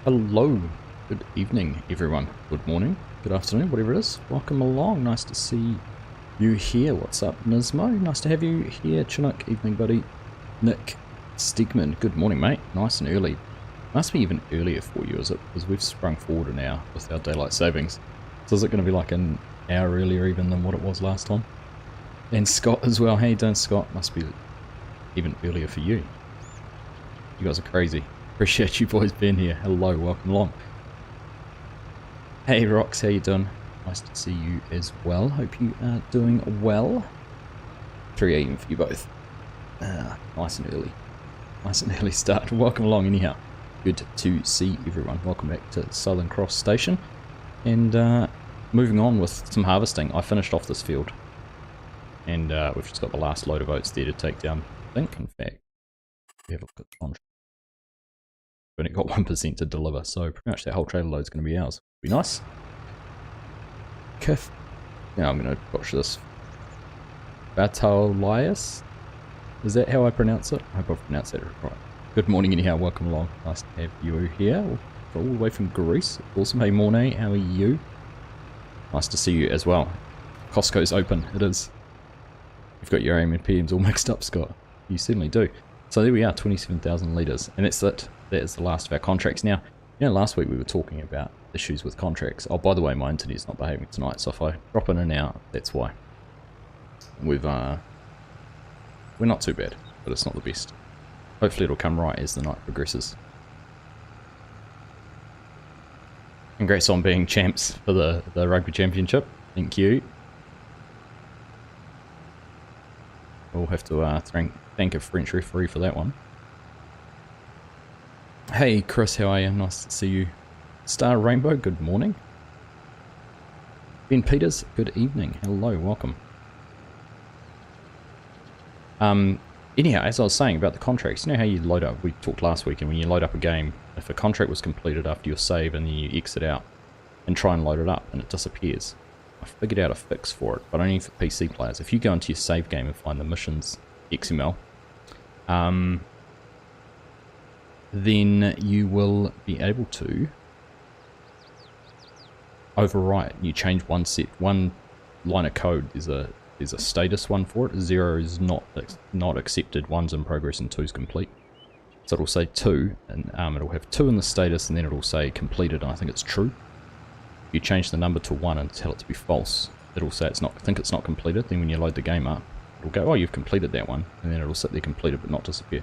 Hello, good evening everyone, good morning, good afternoon, whatever it is. Welcome along, nice to see you here. What's up Nismo? Nice to have you here. Chinook, evening buddy. Nick Stigman, good morning mate, nice and early. Must be even earlier for you, is it? Because we've sprung forward an hour with our daylight savings. So is it going to be like an hour earlier even than what it was last time? And Scott as well, how you doing Scott? Must be even earlier for you. You guys are crazy. Appreciate you boys being here. Hello, welcome along. Hey Rocks, how you doing? Nice to see you as well. Hope you are doing well. 3 AM for you both. Nice and early. Nice and early start. Welcome along anyhow. Good to see everyone. Welcome back to Southern Cross Station. And moving on with some harvesting. I finished off this field. And we've just got the last load of oats there to take down. I think, in fact, we have a look at the contract. We've only got 1% to deliver, so pretty much that whole trailer load is going to be ours. Be nice. Kif. Now I'm going to watch this. Batalias? Is that how I pronounce it? I hope I've pronounced that right. Good morning anyhow, welcome along. Nice to have you here. All the way from Greece. Awesome. Hey Mornay, how are you? Nice to see you as well. Costco's open, it is. You've got your AM and PMs all mixed up, Scott. You certainly do. So there we are, 27,000 litres, and that's it. That is the last of our contracts. Now, you know, last week we were talking about issues with contracts. Oh, by the way, my internet's not behaving tonight, so if I drop in and out, that's why. We're not too bad, but it's not the best. Hopefully it'll come right as the night progresses. Congrats on being champs for the rugby championship. Thank you. We'll have to thank a French referee for that one. Hey Chris, how are you? Nice to see you. Star Rainbow, good morning. Ben Peters, good evening. Hello, welcome. Anyhow, as I was saying about the contracts, you know how you load up, we talked last week, and when you load up a game, if a contract was completed after your save and then you exit out and try and load it up and it disappears. I figured out a fix for it, but only for PC players. If you go into your save game and find the missions XML, then you will be able to overwrite. You change one line of code. There's a status one for it. 0 is not accepted, 1's in progress, and 2's complete. So it'll say 2, and it'll have 2 in the status, and then it'll say completed, and I think it's true. If you change the number to 1 and tell it to be false, it'll say it's not. I think it's not completed. Then when you load the game up, it'll go, oh, you've completed that one, and then it'll sit there completed but not disappear.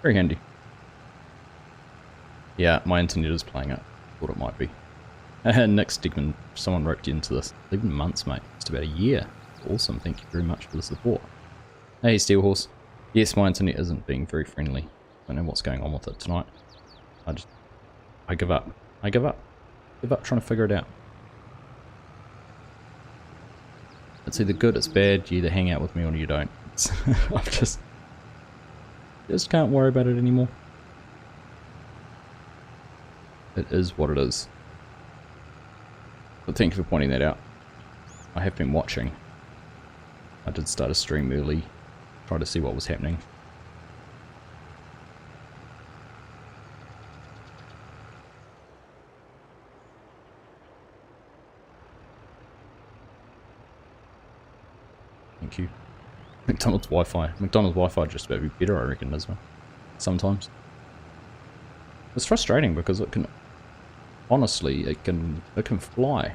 Very handy. Yeah, my internet is playing up. Thought it might be. Nick Stigman, someone roped you into this. 11 months, mate. Just about a year. Awesome. Thank you very much for the support. Hey, Steelhorse. Yes, my internet isn't being very friendly. I don't know what's going on with it tonight. I give up. I give up. Give up trying to figure it out. It's either good, it's bad. You either hang out with me or you don't. I'm just can't worry about it anymore. It is what it is. But thank you for pointing that out. I have been watching. I did start a stream early, try to see what was happening. Thank you. McDonald's Wi-Fi. McDonald's Wi-Fi just about be better, I reckon, as well. Sometimes. It's frustrating because it can, honestly, it can fly.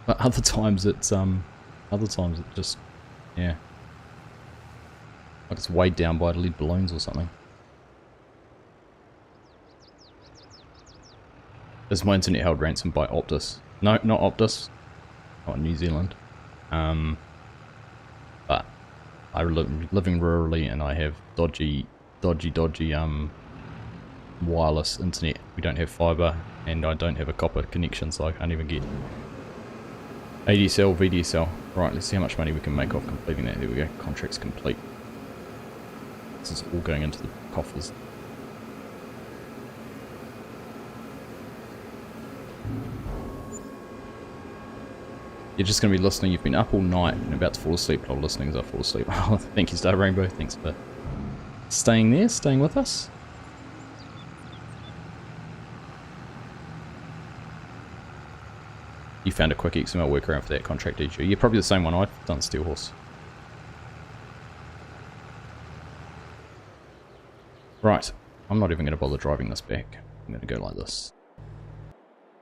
But other times it just, yeah. Like it's weighed down by lead balloons or something. Is my internet held ransom by Optus? No, not Optus. Not in New Zealand. But I living rurally and I have dodgy wireless internet. We don't have fibre and I don't have a copper connection, so I can't even get ADSL, VDSL. Right, let's see how much money we can make off completing that. There we go, contract's complete. This is all going into the coffers. You're just going to be listening. You've been up all night and about to fall asleep, but I'm listening as I fall asleep. Oh, thank you, Star Rainbow. Thanks for staying there, staying with us. You found a quick XML workaround for that contract issue. Yeah, probably the same one I've done, Steel Horse. Right, I'm not even going to bother driving this back. I'm going to go like this.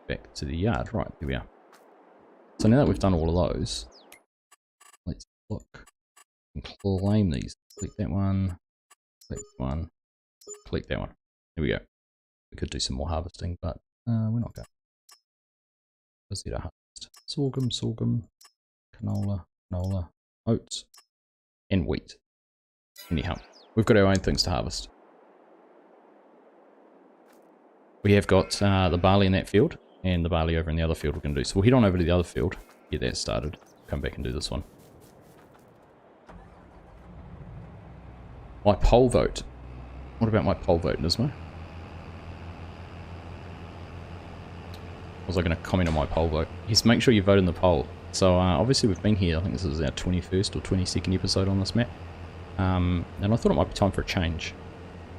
Back to the yard. Right, here we are. So now that we've done all of those, let's look and claim these. Click that one, click one, click that one. Here we go. We could do some more harvesting, but we're not going. Let's see the harvest. Sorghum, sorghum, canola, canola, oats, and wheat. Anyhow, we've got our own things to harvest. We have got the barley in that field, and the barley over in the other field we're going to do. So we'll head on over to the other field, get that started, come back and do this one. My poll vote. What about my poll vote, Nismo? Was I going to comment on my poll vote? Yes, make sure you vote in the poll. So obviously we've been here, I think this is our 21st or 22nd episode on this map. And I thought it might be time for a change.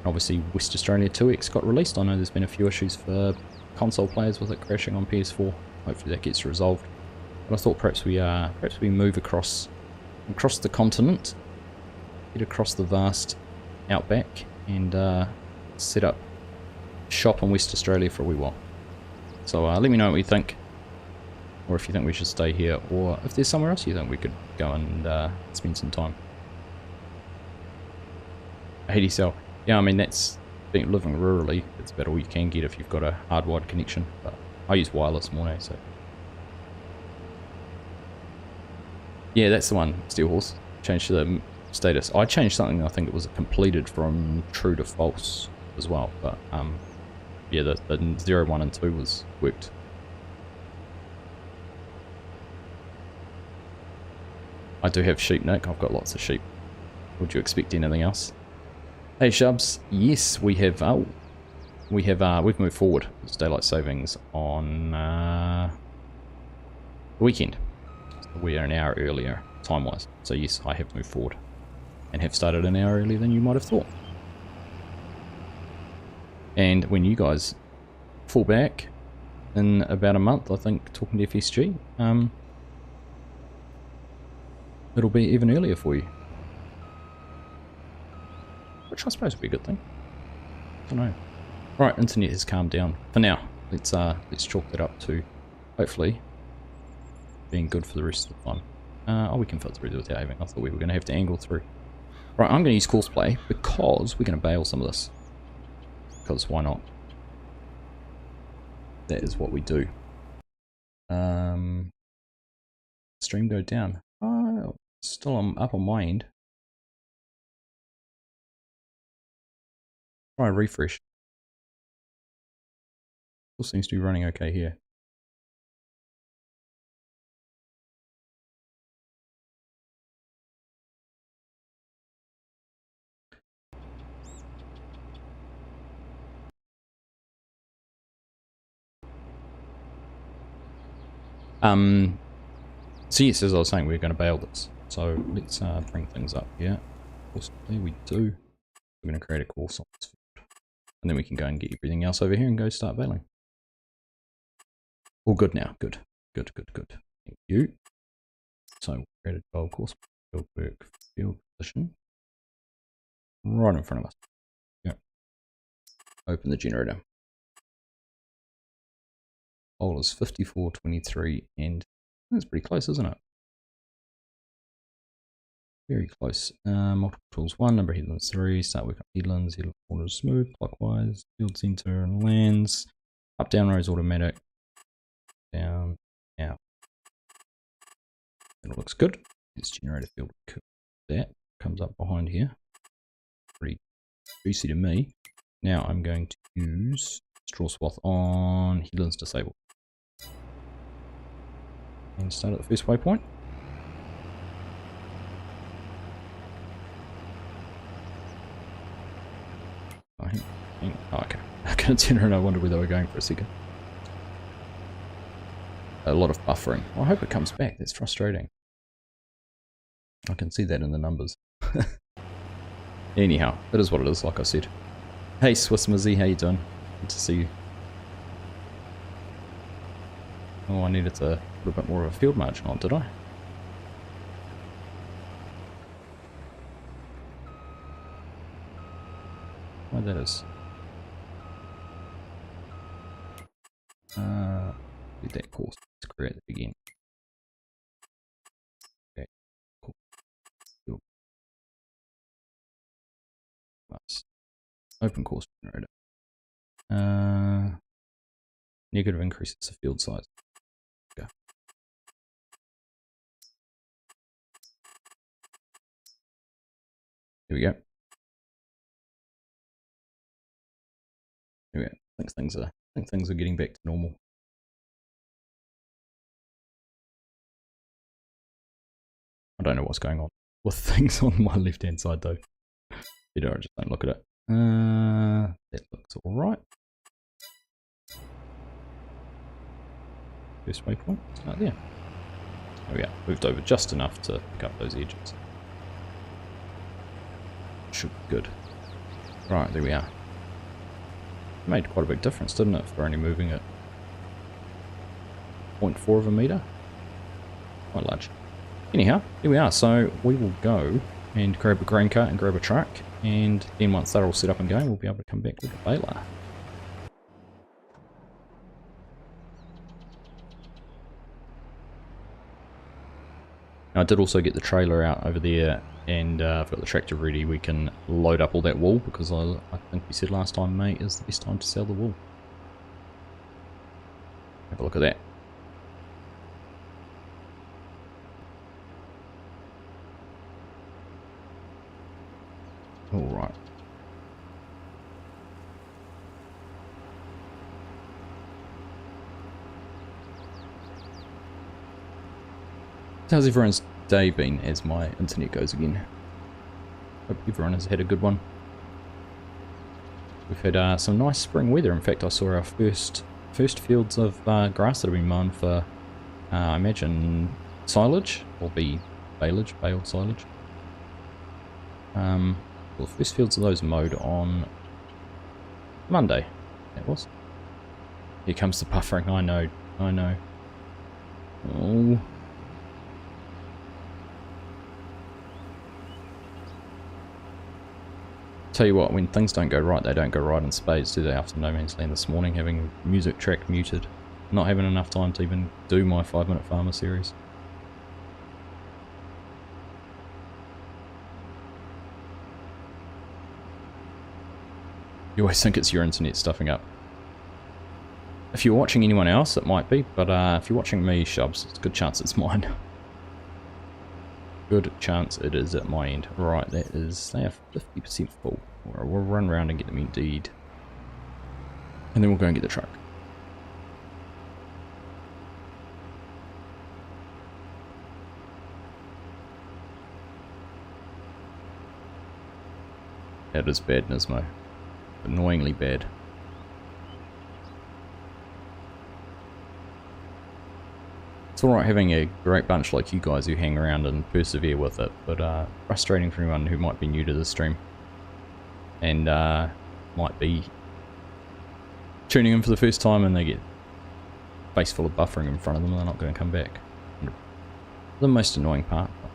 Obviously West Australia 2X got released. I know there's been a few issues for console players with it crashing on PS4. Hopefully that gets resolved. But I thought perhaps we move across the continent, get across the vast outback, and set up shop in West Australia for a wee while. So let me know what you think, or if you think we should stay here, or if there's somewhere else you think we could go and spend some time. ADSL. Yeah, I mean, that's living rurally. It's about all you can get if you've got a hardwired connection. But I use wireless more now, so. Yeah, that's the one, Steel Horse. Changed to the status. I changed something, I think it was completed from true to false as well. But, yeah, the 0, 1, and 2 worked. I do have sheep, Nick. I've got lots of sheep. Would you expect anything else? Hey Shubs, yes, we've moved forward. It's daylight savings on the weekend. So we are an hour earlier, time-wise. So yes, I have moved forward and have started an hour earlier than you might have thought. And when you guys fall back in about a month, I think, talking to FSG, it'll be even earlier for you. Which I suppose would be a good thing. I don't know. Right, internet has calmed down. For now, let's chalk that up to, hopefully, being good for the rest of the time. Oh, we can fit through without having. I thought we were going to have to angle through. Right, I'm going to use course play because we're going to bail some of this. Because why not? That is what we do. Stream go down. Oh, still up on my end. Try a refresh. Still seems to be running okay here. So yes, as I was saying, we're going to bail this. So let's bring things up here. Course, there we do. We're going to create a course on this field. And then we can go and get everything else over here and go start bailing. All good now. Good. Good, good, good. Thank you. So we'll create a 12 course field work field position. Right in front of us. Yeah. Open the generator. Hole is 54.23 and that's pretty close, isn't it? Very close. Multiple tools 1, number of headlands 3, start work on headlands, headland corners smooth, clockwise, field center and lands, up down rows automatic, down, out. That looks good. Let's generate a field. That comes up behind here. Pretty juicy to me. Now I'm going to use straw swath on headlands disabled. And start at the first waypoint. Oh, okay. I can't turn around. I wonder where they were going for a second. A lot of buffering. Well, I hope it comes back. That's frustrating. I can see that in the numbers. Anyhow, it is what it is, like I said. Hey, Swiss Mizzy, how you doing? Good to see you. Oh, I needed to Put a bit more of a field margin on, did I? Why that is. Do that course. Let's create it again. Okay, cool. Cool. Nice. Open course generator. Negative increases the field size. Go. Here we go. Here we go. I think things are getting back to normal. I don't know what's going on with things on my left hand side though. You know, I just don't look at it. That looks alright. First waypoint, start there. There we go. Moved over just enough to pick up those edges. Should be good. Right, there we are. Made quite a big difference, didn't it, for only moving it 0.4 of a metre? Quite large. Anyhow, here we are. So we will go and grab a grain cart and grab a truck, and then once they're all set up and going, we'll be able to come back with a baler. Now, I did also get the trailer out over there, and I've got the tractor ready. We can load up all that wool, because I think we said last time May is the best time to sell the wool. Have a look at that. Alright. How's everyone's day been as my internet goes again? Hope everyone has had a good one. We've had some nice spring weather. In fact, I saw our first fields of grass that have been mown for, I imagine, silage, or baled silage. Well, first fields of those mowed on Monday. That was. Here comes the buffering. I know. Oh. Tell you what, when things don't go right, they don't go right in spades, do they? After No Man's Land this morning, having music track muted, not having enough time to even do my 5-minute farmer series. You always think it's your internet stuffing up. If you're watching anyone else, it might be, but if you're watching me, Shubs, it's a good chance it's mine. Good chance it is at my end. Right, they are 50% full. We'll run around and get them emptied. And then we'll go and get the truck. That is bad, Nismo. Annoyingly bad. It's alright having a great bunch like you guys who hang around and persevere with it, but frustrating for anyone who might be new to the stream and might be tuning in for the first time and they get a face full of buffering in front of them and they're not going to come back. The most annoying part, but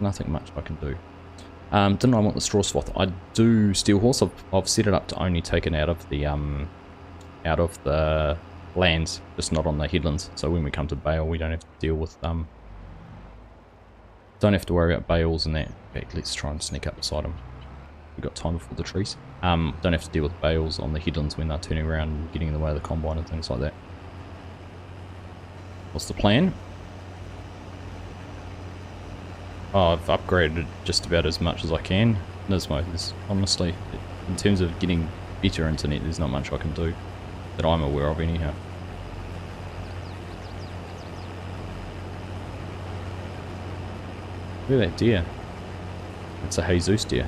nothing much I can do. Didn't I want the straw swath? I do steel horse. I've set it up to only take it out of the lands, just not on the headlands. So when we come to bale, we don't have to deal with don't have to worry about bales and that. In fact, let's try and sneak up beside them. We've got time before the trees. Don't have to deal with bales on the headlands when they're turning around and getting in the way of the combine and things like that. What's the plan? Oh, I've upgraded just about as much as I can. Nismo, honestly, in terms of getting better internet, there's not much I can do that I'm aware of anyhow. Look at that deer. It's a Jesus deer.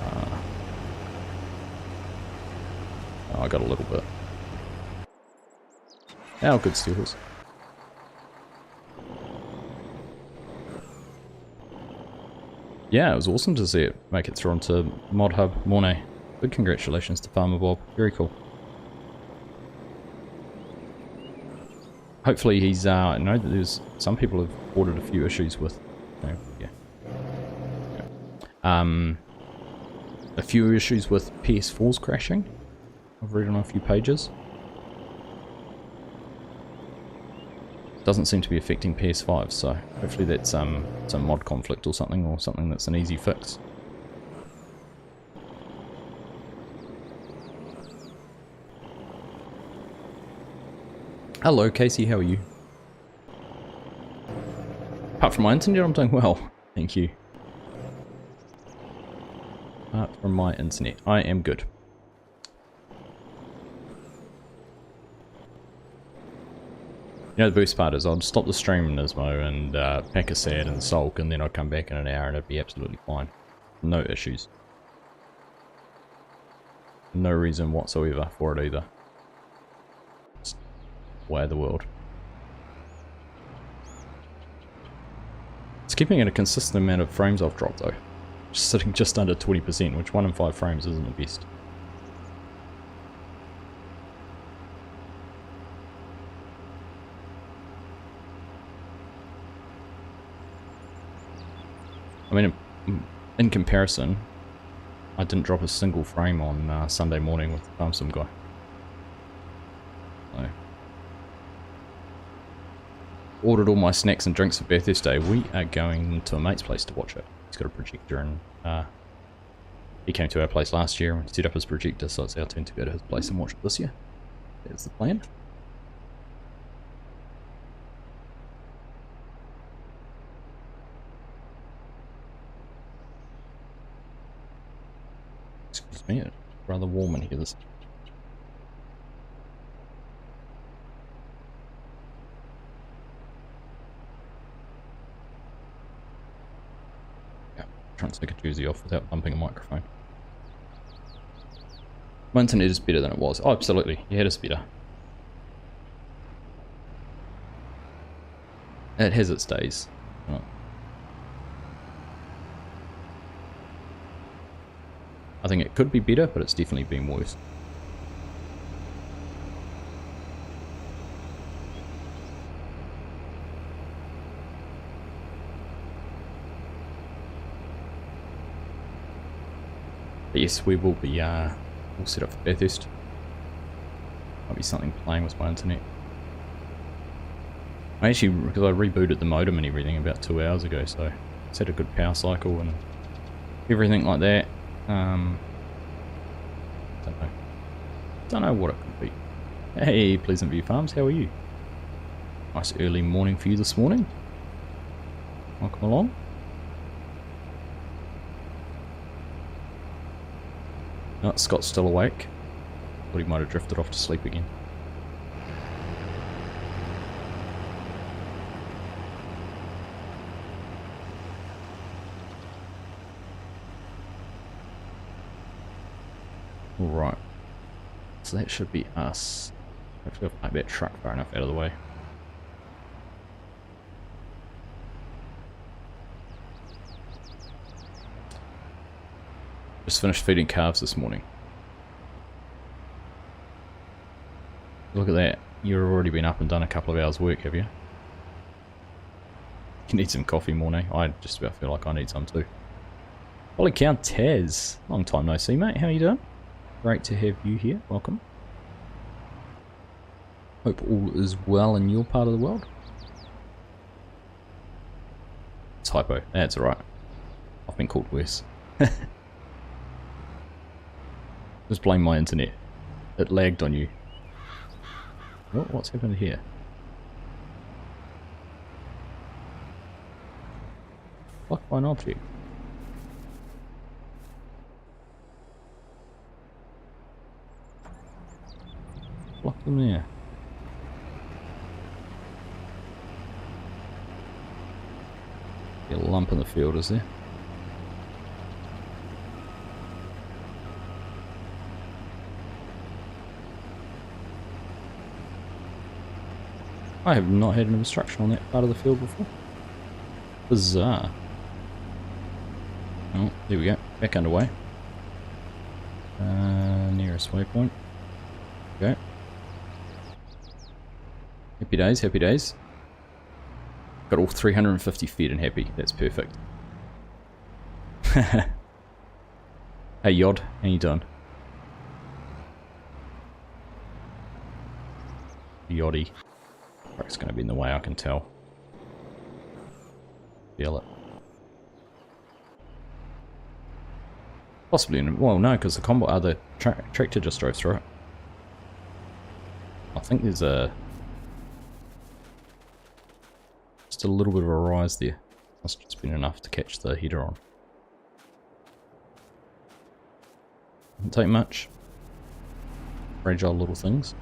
Oh, I got a little bit. How good steelers. Yeah, it was awesome to see it make it through onto Mod Hub Mornay. Big congratulations to Farmer Bob. Very cool. hopefully he's, I know that there's, some people have reported a few issues with, yeah. A few issues with PS4s crashing. I've read on a few pages. Doesn't seem to be affecting PS5, so hopefully that's some mod conflict or something that's an easy fix. Hello Casey, how are you? Apart from my internet, I'm doing well, thank you. Apart from my internet, I am good. You know, the boost part is I'd stop the stream in Nismo and pack a sad and sulk, and then I'd come back in an hour and it'd be absolutely fine. No issues. No reason whatsoever for it either. It's the way of the world. It's keeping it a consistent amount of frames I've dropped though. Just sitting just under 20%, which 1 in 5 frames isn't the best. I mean, in comparison, I didn't drop a single frame on Sunday morning with the Farmsim guy. So, ordered all my snacks and drinks for Bathurst Day. We are going to a mate's place to watch it. He's got a projector and he came to our place last year and set up his projector, so it's our turn to go to his place and watch it this year. That's the plan. Excuse me, it's rather warm in here this. Yeah, trying to take a jersey off without bumping a microphone. My internet is better than it was. Oh, absolutely. Yeah, it is better. It has its days. Right. I think it could be better, but it's definitely been worse. But yes, we will be we'll set up for Bathurst. Might be something playing with my internet. I actually, because I rebooted the modem and everything about 2 hours ago, so it's had a good power cycle and everything like that. Don't know what it could be. Hey, Pleasant View Farms, how are you? Nice early morning for you this morning. Welcome along. No, Scott's still awake. Thought he might have drifted off to sleep again. Alright. So that should be us. Hopefully I'll park that truck far enough out of the way. Just finished feeding calves this morning. Look at that. You've already been up and done a couple of hours work, have you? You need some coffee, Mornay. I just about feel like I need some too. Holy cow, Taz. Long time no see, mate. How are you doing? Great to have you here. Welcome. Hope all is well in your part of the world. Typo. That's alright. I've been called worse. Just blame my internet. It lagged on you. What's happened here? Blocked by an object. Block them there. A lump in the field, is there? I have not had an obstruction on that part of the field before. Bizarre. Oh, there we go. Back underway. Nearest waypoint. Okay. Happy days, happy days. Got all 350 feet and happy. That's perfect. Hey Yod, how you doing? Yoddy. It's going to be in the way, I can tell. Feel it. Possibly, well no, because the combo, the tractor just drove through it. I think there's just a little bit of a rise there. Must have just been enough to catch the header on. Doesn't take much. Fragile little things.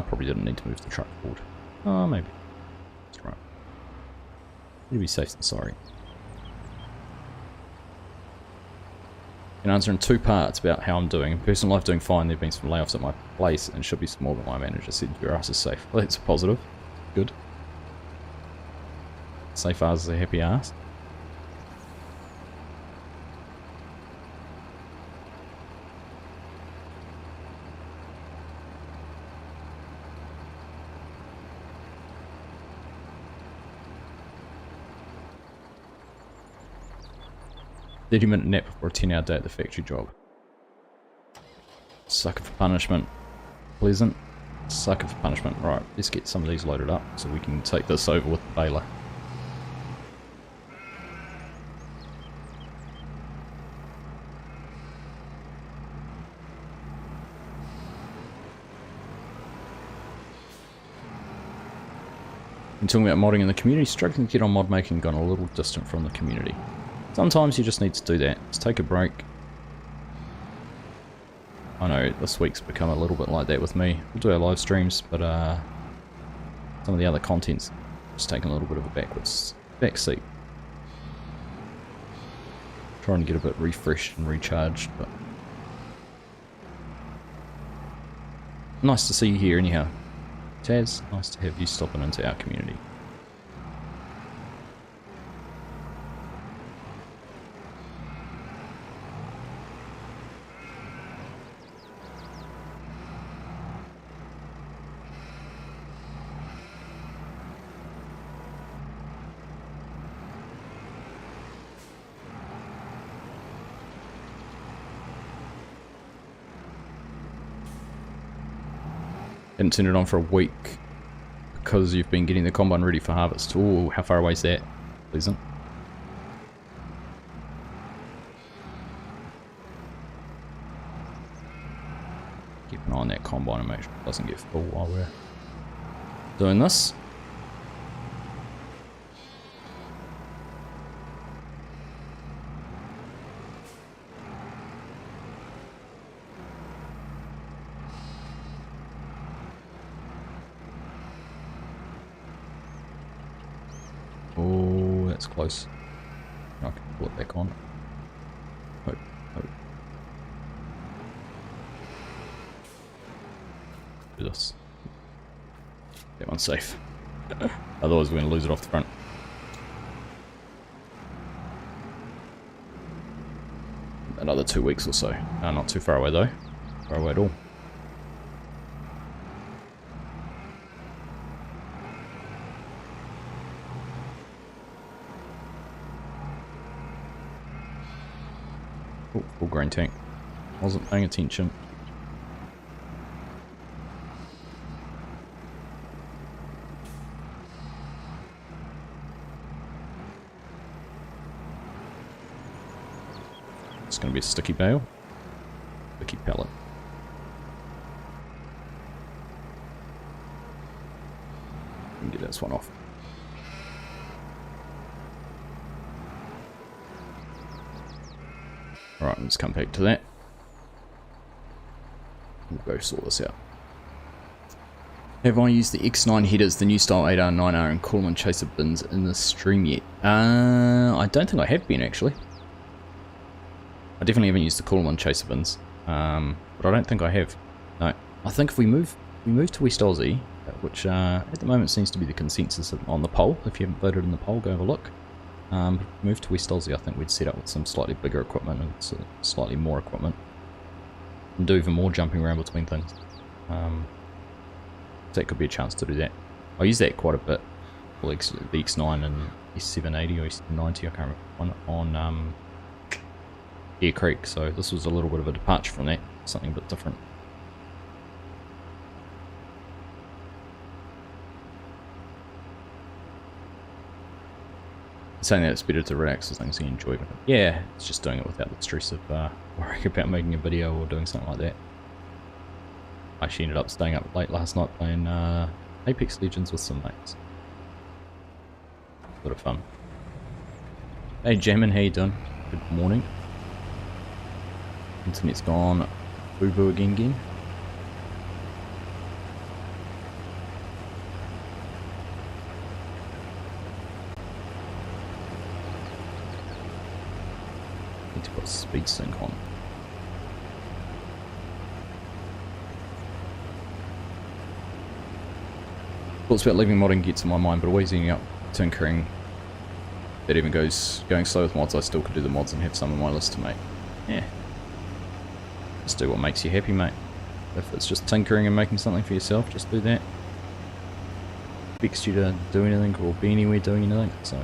Probably didn't need to move the truck forward. Oh, maybe. That's right. Need to be safe than sorry. Can answer in two parts about how I'm doing. In personal life, doing fine. There have been some layoffs at my place, and should be some more, but my manager said your ass is safe. Well, that's positive. Good. Safe ass is a happy ass. "30-minute nap before a 10-hour day at the factory job. Sucker for punishment. Pleasant. Sucker for punishment." Right, let's get some of these loaded up so we can take this over with the baler. Been talking about modding in the community, struggling to get on mod making, gone a little distant from the community. Sometimes you just need to do that. Just take a break. I know this week's become a little bit like that with me. We'll do our live streams, but some of the other content's just taking a little bit of a back seat. Trying to get a bit refreshed and recharged, but nice to see you here anyhow. Taz, nice to have you stopping into our community. Didn't turn it on for a week because you've been getting the combine ready for harvest. Oh, how far away is that? Pleasant. Keep an eye on that combine and make sure it doesn't get full while we're doing this. Oh, that's close. I can pull it back on. Oh, oh. Do this. That one's safe. Otherwise we're going to lose it off the front. Another 2 weeks or so. Not too far away though. Far away at all. Oh, full grain tank. Wasn't paying attention. It's going to be a sticky bale. Sticky pellet. We can get this one off. Alright, let's come back to that. We'll go sort this out. Have I used the X9 headers, the new style 8R, 9R and Coleman chaser bins in this stream yet? I don't think I have been actually. I definitely haven't used the Coleman chaser bins, but I don't think I have. No, I think if we move to West Aussie, which at the moment seems to be the consensus on the poll. If you haven't voted in the poll, go have a look. Move to West Aussie, I think we'd set up with some slightly bigger equipment and slightly more equipment. And do even more jumping around between things. So that could be a chance to do that. I use that quite a bit. Well, the X9 and S780 or S790, I can't remember one, on Deer Creek, so this was a little bit of a departure from that, something a bit different. Saying that it's better to relax as long as you enjoy it. Yeah, it's just doing it without the stress of worrying about making a video or doing something like that. I actually ended up staying up late last night playing Apex Legends with some mates. A bit of fun. Hey Jamin, how you doing? Good morning. Internet's gone boo-boo again. Need to put speed sync on. Thoughts about leaving modding gets in my mind, but always ending up tinkering. That even going slow with mods, I still could do the mods and have some on my list to make. Yeah. Just do what makes you happy, mate. If it's just tinkering and making something for yourself, just do that. Expects you to do anything or be anywhere doing anything, so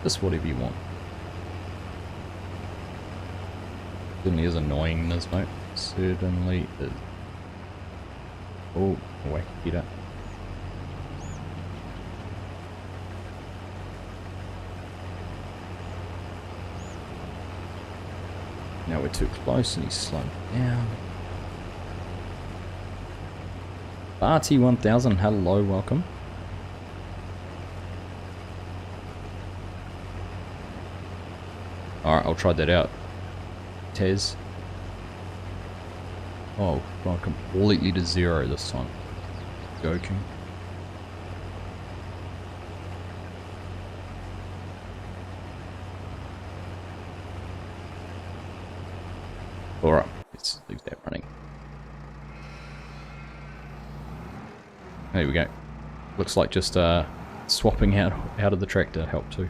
just whatever you want. Certainly is annoying, Nismo. Certainly is. Oh, whack, get up. Now we're too close and he's slowed down. RT1000, hello, welcome. Alright, I'll try that out. Tez. Oh, gone completely to zero this time. Joking. Alright, let's leave that running. There we go. Looks like just swapping out of the tractor helped too.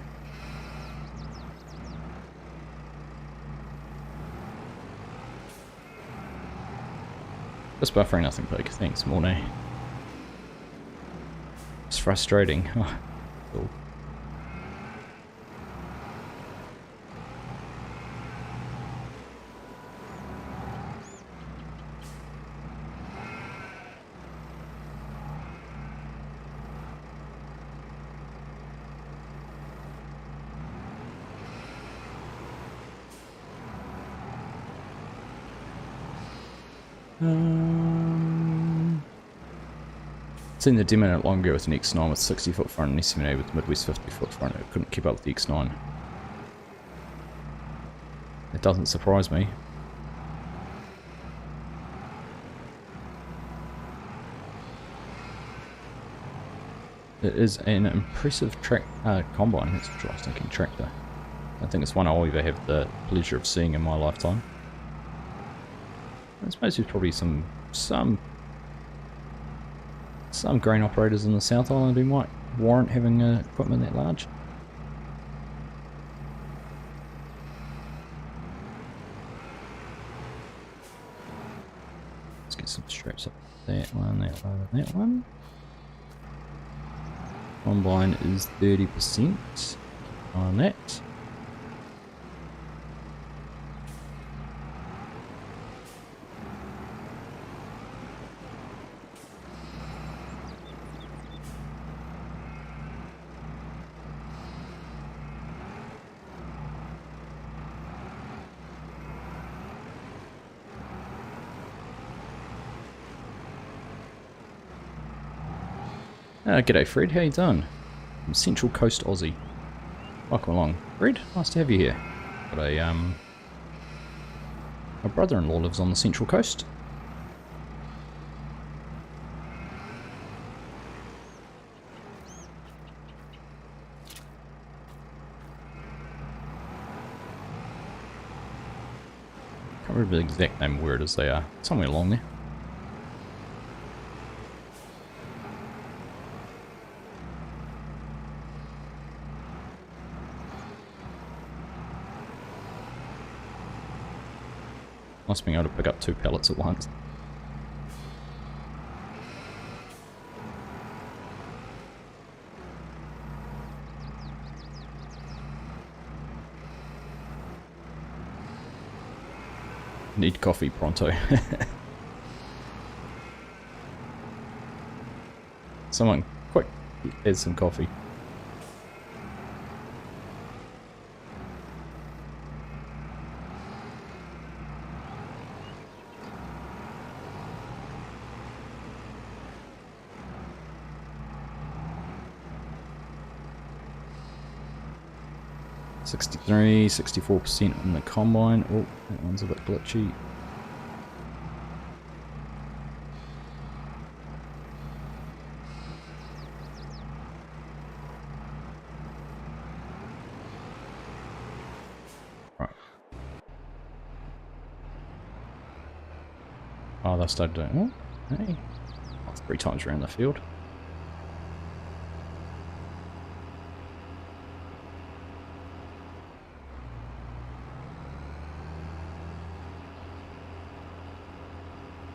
Just buffering, nothing big. Thanks, Mornay. It's frustrating. Oh, cool. Seen the demo not long ago with an X9 with 60-foot front and S780 with Midwest 50-foot front. It couldn't keep up with the X9. It doesn't surprise me. It is an impressive combine. That's what I was thinking, tractor. I think it's one I'll ever have the pleasure of seeing in my lifetime. I suppose there's probably some grain operators in the South Island who might warrant having equipment that large. Let's get some straps up. That one, that one, that one. Combine is 30% on that. G'day Fred, how you doing? From Central Coast Aussie. Welcome along. Fred, nice to have you here. Got my brother-in-law lives on the Central Coast. Can't remember the exact name where it is they are. Somewhere along there. Nice being able to pick up 2 pallets at once. Need coffee pronto. Someone, quick, add some coffee. $63, 64% in the combine. Oh, that one's a bit glitchy. Right. Oh, they started doing. Oh, hey. Oh, 3 times around the field.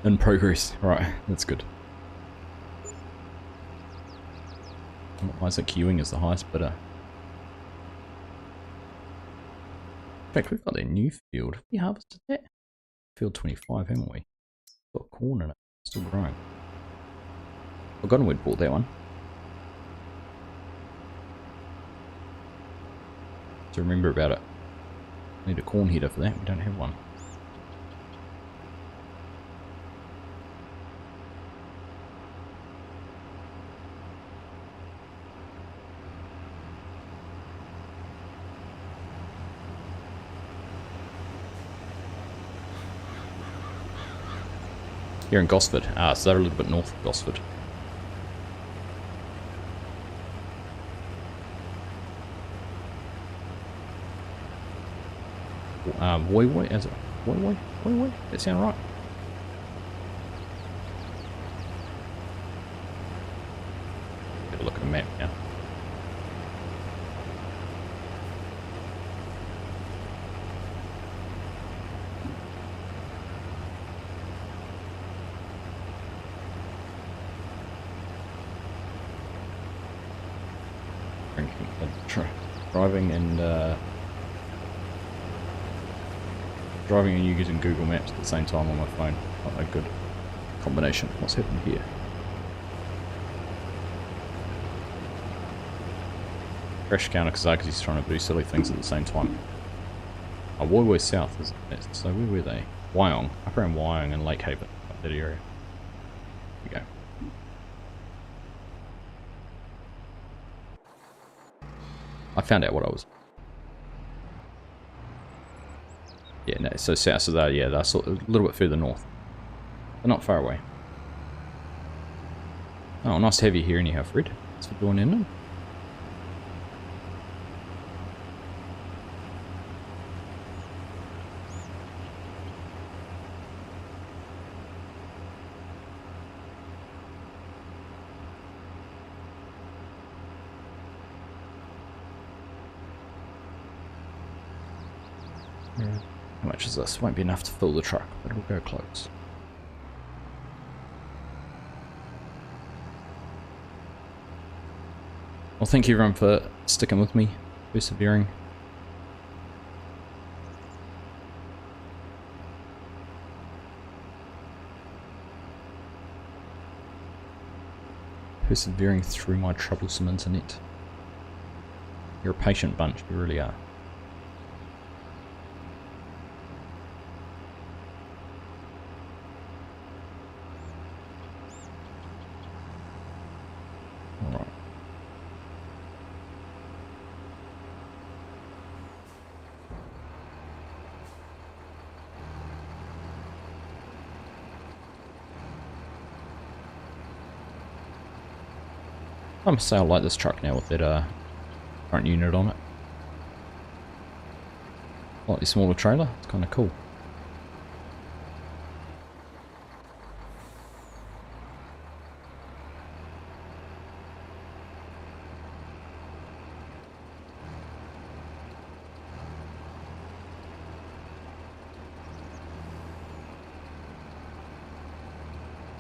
In progress. Right, that's good. Isaac queuing is the highest bidder. In fact, we've got that new field. Have we harvested that? Field 25, haven't we? Got corn in it. Still growing. I've forgotten we'd bought that one. To remember about it. Need a corn header for that. We don't have one. Here in Gosford. Ah, so they're a little bit north of Gosford. Woy, is it? Woy? That sound right? Have a look at the map now. Driving and using Google Maps at the same time on my phone. Not a good combination. What's happened here? Crash counter because Argsy's trying to do silly things at the same time. Oh, Woy South is it? So where were they? Wyong. Up around Wyong and Lake Haven. Up that area. Here we go. I found out what I was. Yeah, no, so south, so that, yeah, that's a little bit further north. But not far away. Oh, nice to have you here anyhow, Fred. Thanks for joining in. How much is this? Won't be enough to fill the truck, but it'll go close. Well, thank you everyone for sticking with me, persevering. Persevering through my troublesome internet. You're a patient bunch, you really are. I must say I like this truck now with that front unit on it. Slightly smaller trailer, it's kind of cool.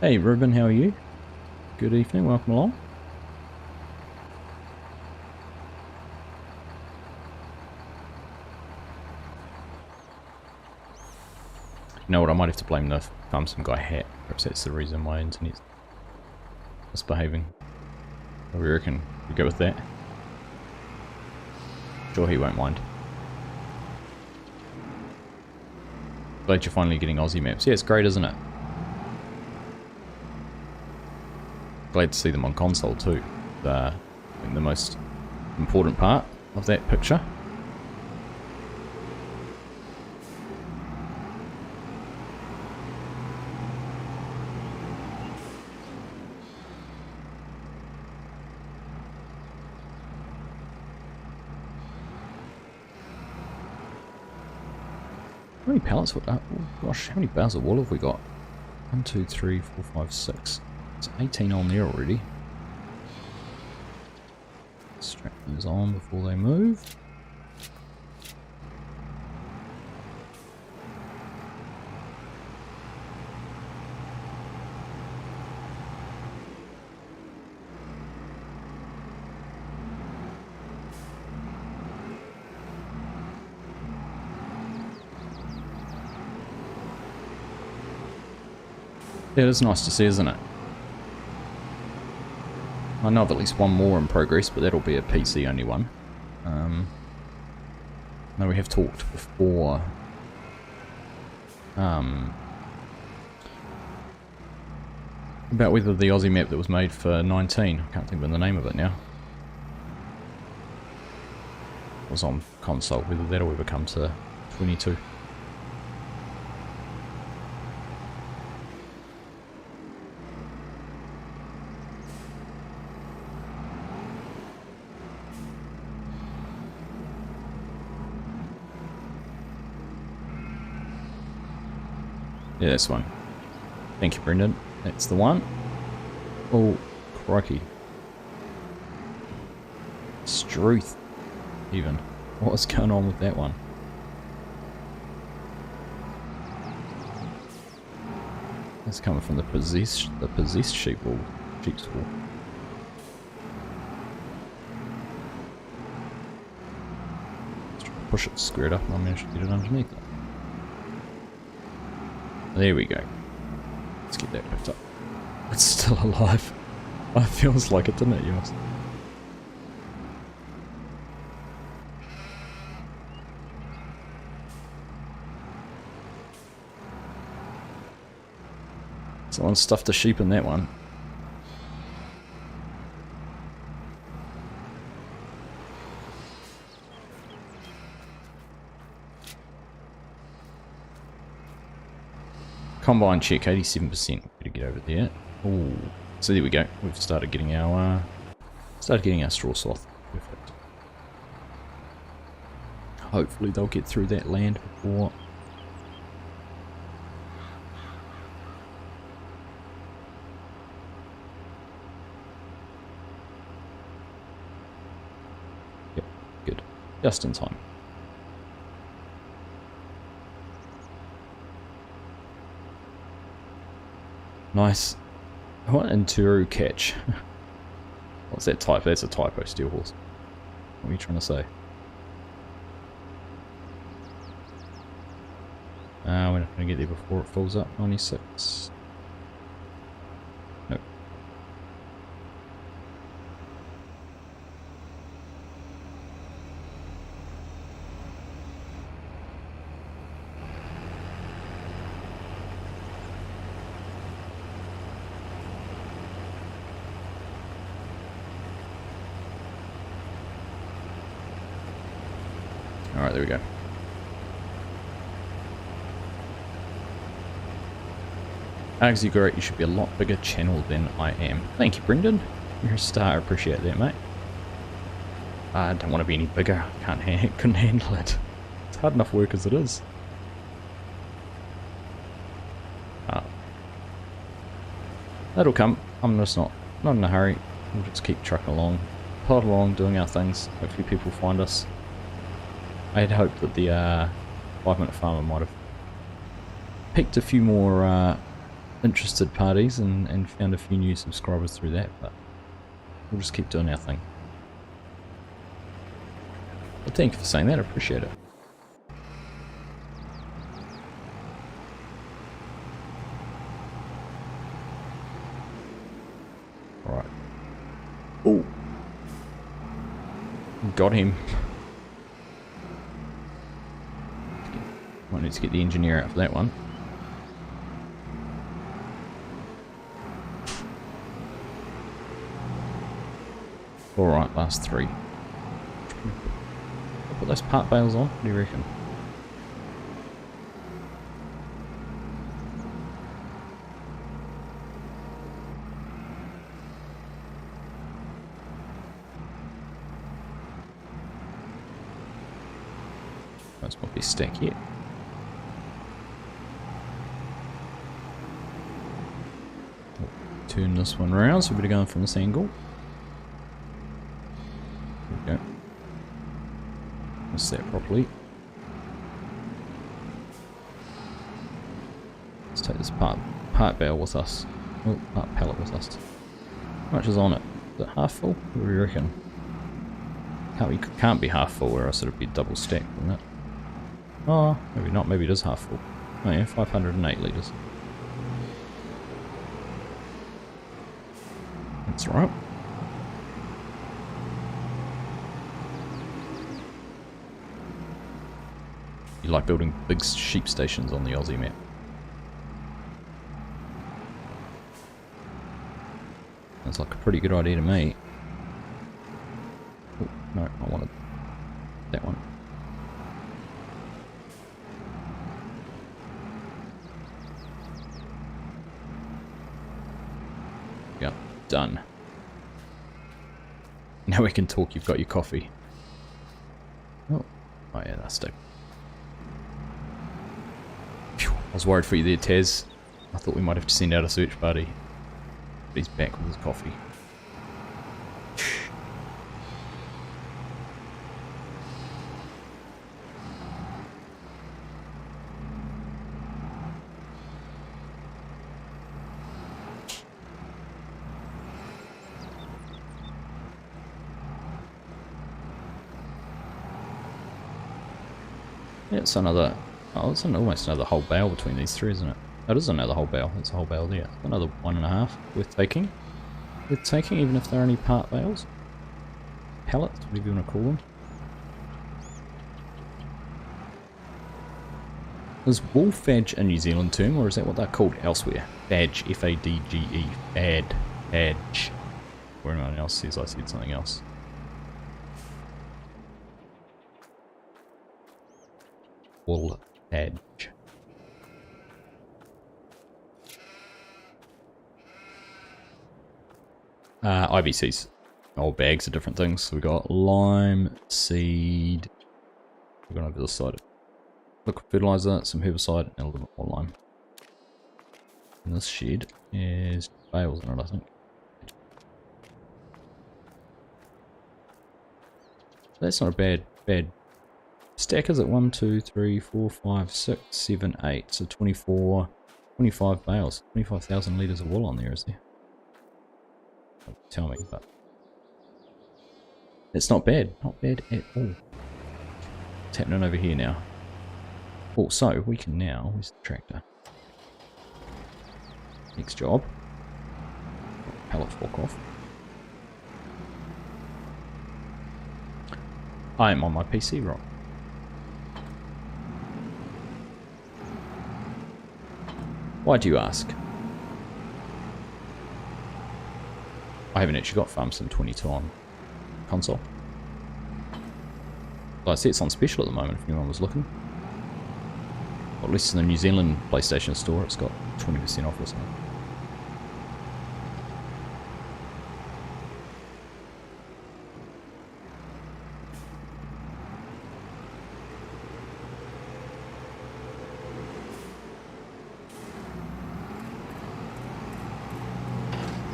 Hey Ruben, how are you? Good evening, welcome along. You know what, I might have to blame the Farm Some Guy hat. Perhaps that's the reason my internet's misbehaving. What do we reckon? We go with that? Sure, he won't mind. Glad you're finally getting Aussie maps. Yeah, it's great, isn't it? Glad to see them on console too. I think the most important part of that picture. How many pallets? Oh gosh, how many bales of wool have we got? 1, 2, 3, 4, 5, 6. It's 18 on there already. Strap these on before they move. Yeah, it is nice to see, isn't it? I know of at least one more in progress, but that'll be a PC only one. Now we have talked before about whether the Aussie map that was made for 19, I can't think of the name of it now, was on console, whether that'll ever come to 22. Yeah, this one. Thank you, Brendan. That's the one. Oh, crikey. Struth, even. What's going on with that one? That's coming from the possessed sheep wool. Sheep's wool. Let's try to push it squared up and I managed to get it underneath it. There we go. Let's get that picked up. It's still alive. It feels like it, didn't it, yours? Someone stuffed a sheep in that one. Combine check, 87%. Better get over there. Oh, so there we go. We've started getting our straw sloth. Perfect. Hopefully they'll get through that land before. Yep, good. Just in time. Nice. What Inturu catch? What's that type? That's a typo, steel horse. What are you trying to say? We're not going to get there before it fills up. 96. Nope. Alright, there we go. Argsy, great, you should be a lot bigger channel than I am. Thank you, Brendan. You're a star, I appreciate that, mate. I don't want to be any bigger. Couldn't handle it. It's hard enough work as it is. That'll come. I'm just not in a hurry. We'll just keep trucking along, plod along, doing our things. Hopefully people find us. I had hoped that the 5 Minute Farmer might have picked a few more interested parties and found a few new subscribers through that, but we'll just keep doing our thing. Well, thank you for saying that, I appreciate it. Alright. Oh! Got him. Might need to get the engineer out for that one. Alright, last three. I'll put those part bales on, what do you reckon? That's might be stack here. Turn this one around, so we're going to go from this angle. There we go. Let's that properly. Let's take this part bale with us. Oh, part pallet with us. How much is on it? Is it half full? What do you reckon? Can't be half full, or else it would be double stacked, wouldn't it? Oh, maybe not. Maybe it is half full. Oh yeah, 508 litres. That's right. You like building big sheep stations on the Aussie map. Sounds like a pretty good idea to me. Oh, no, I wanted that one. Yep, done. Now we can talk, you've got your coffee. Oh yeah, that's dope. Phew, I was worried for you there, Taz. I thought we might have to send out a search party. But he's back with his coffee. Yeah, it's another... Oh, it's almost another whole bale between these three, isn't it? That is another whole bale. It's a whole bale there. Another 1.5 worth taking. Worth taking, even if they're only part bales. Pallets, whatever you want to call them. Is wool fadge a New Zealand term, or is that what they're called elsewhere? Fadge, F-A-D-G-E, fadge. Or anyone else says I said something else. Wool fadge. IBCs. Old bags of different things. So we got lime, seed. We're going over this side. Liquid fertilizer, some herbicide, and a little bit more lime. And this shed is bales in it, I think. That's not a bad stack, is it? 1, 2, 3, 4, 5, 6, 7, 8. So 24, 25 bales. 25,000 litres of wool on there, is there? Don't tell me, but it's not bad. Not bad at all. What's happening over here now? Oh, so we can now... Where's the tractor? Next job. Pallet fork off. I am on my PC, right? Why do you ask? I haven't actually got Farm Sim 22 on console. But I see it's on special at the moment if anyone was looking. Or at least in the New Zealand PlayStation store it's got 20% off or something.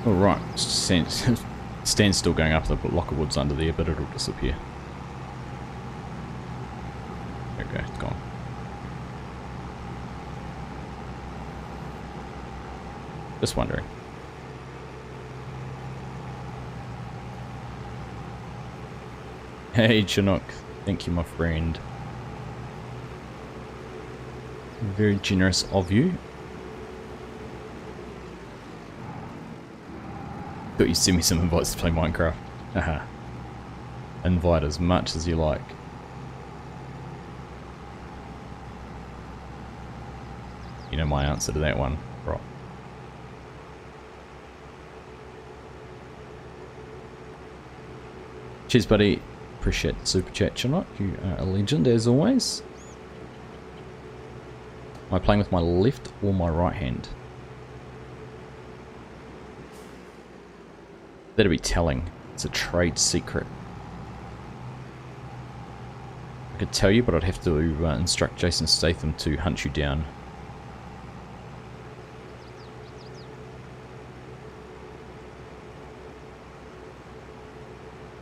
Alright, stand's still going up, the block of wood's under there, but it'll disappear. There we go, it's gone. Just wondering. Hey, Chinook. Thank you, my friend. Very generous of you. Thought you send me some invites to play Minecraft. Haha. Invite as much as you like. You know my answer to that one, right? Cheers, buddy. Appreciate the super chat, Chinook. You are a legend as always. Am I playing with my left or my right hand? That'd be telling. It's a trade secret. I could tell you, but I'd have to instruct Jason Statham to hunt you down.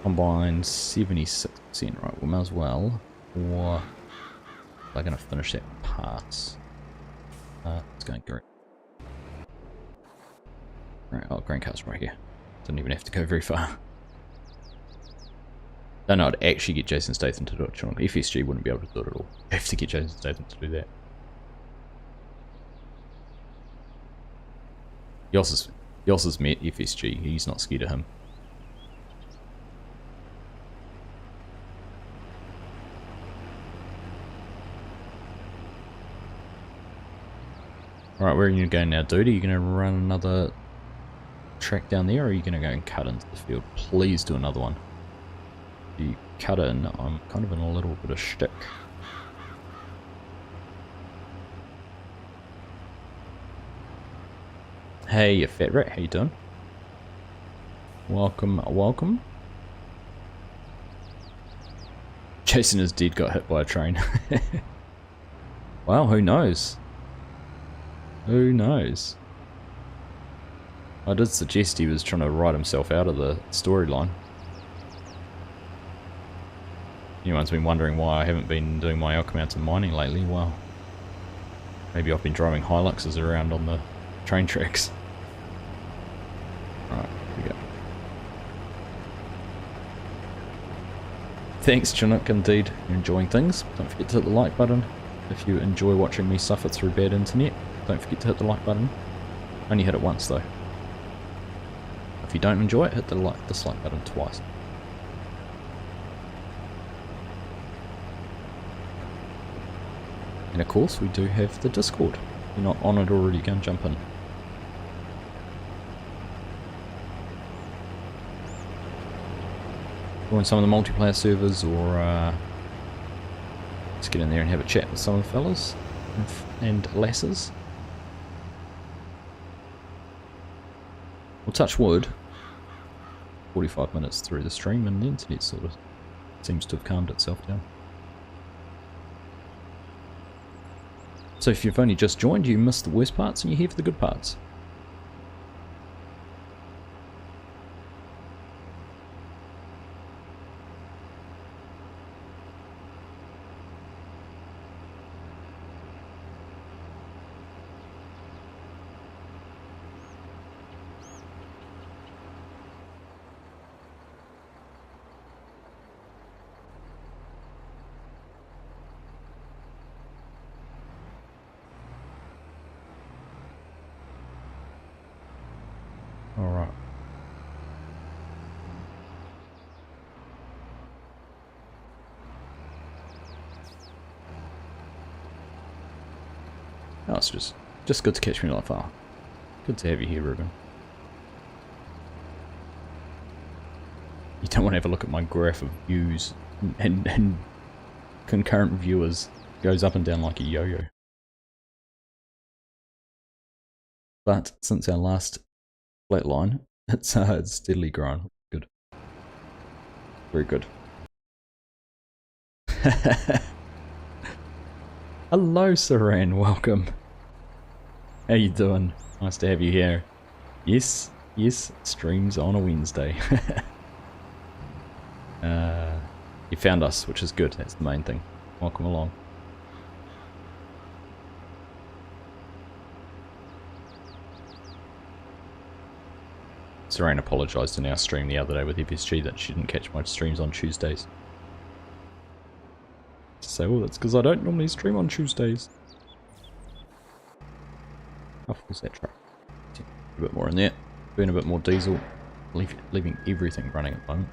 Combined 76%, right, we might as well. Or they're going to finish that pass. It's going great. Right, oh, grain cart's right here. Didn't even have to go very far. No, no, I'd actually get Jason Statham to do it. FSG wouldn't be able to do it at all. You have to get Jason Statham to do that. Yoss has met FSG. He's not scared of him. Alright, where are you going now, dude? Are you going to run another track down there, or are you going to go and cut into the field? Please do another one. If you cut in, I'm kind of in a little bit of shtick. Hey, you fat rat, how you doing? Welcome, welcome. Jason is dead, got hit by a train. Well, who knows? Who knows? I did suggest he was trying to write himself out of the storyline. Anyone's been wondering why I haven't been doing my Elk Mountain mining lately, well, maybe I've been driving Hiluxes around on the train tracks. Right, here we go. Thanks, Chinook, indeed. You're enjoying things. Don't forget to hit the like button if you enjoy watching me suffer through bad internet. Don't forget to hit the like button. Only hit it once though. If you don't enjoy it, hit the dislike button twice. And of course we do have the Discord. If you're not on it already, go and jump in. Join some of the multiplayer servers, or let's get in there and have a chat with some of the fellas and lasses. We'll touch wood. 45 minutes through the stream and the internet sort of seems to have calmed itself down. So if you've only just joined, you missed the worst parts and you have the good parts. Alright. Oh, it's just good to catch me like far. Good to have you here, Ruben. You don't want to have a look at my graph of views and concurrent viewers. Goes up and down like a yo-yo. But since our last flat line, it's steadily grown. Good. Very good. Hello, Saran. Welcome. How you doing? Nice to have you here. Yes, yes. Streams on a Wednesday. You found us, which is good. That's the main thing. Welcome along. Serene apologised in our stream the other day with FSG that she didn't catch my streams on Tuesdays. So, well, that's because I don't normally stream on Tuesdays. How full's that truck? A bit more in there. Burn a bit more diesel. Leaving everything running at the moment.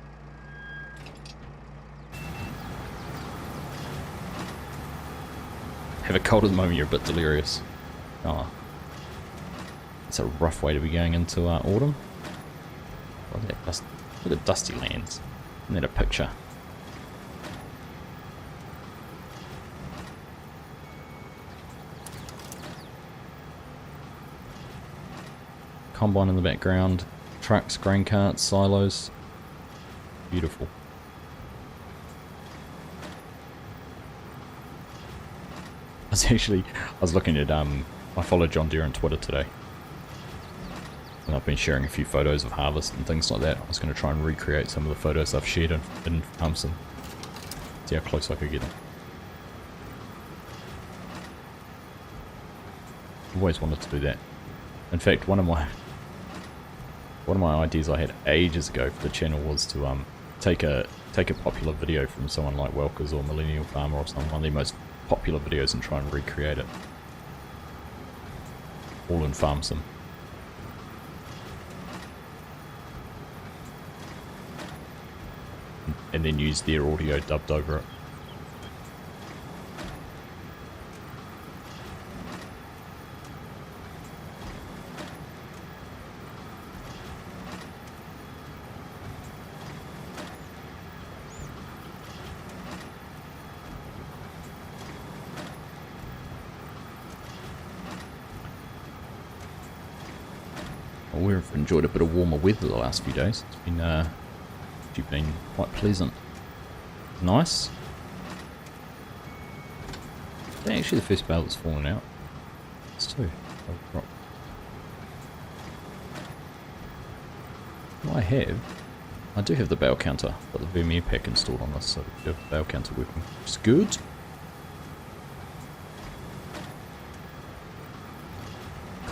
Have a cold at the moment, you're a bit delirious. Oh. It's a rough way to be going into autumn. Look at Dusty Lands. Isn't that a picture? Combine in the background. Trucks, grain carts, silos. Beautiful. I was looking at, I followed John Deere on Twitter today. And I've been sharing a few photos of harvest and things like that. I was going to try and recreate some of the photos I've shared in Thompson. See how close I could get them. I've always wanted to do that. In fact, one of my ideas I had ages ago for the channel was to take a popular video from someone like Welkers or Millennial Farmer or someone, one of the most popular videos, and try and recreate it. All in farm sim. And then use their audio dubbed over it. We've enjoyed a bit of warmer weather the last few days. It's been quite pleasant. Nice. Actually, the first bale that's fallen out. It's two. What I do have the bale counter. Got the Vermeer pack installed on this, so we have the bale counter working, which is good.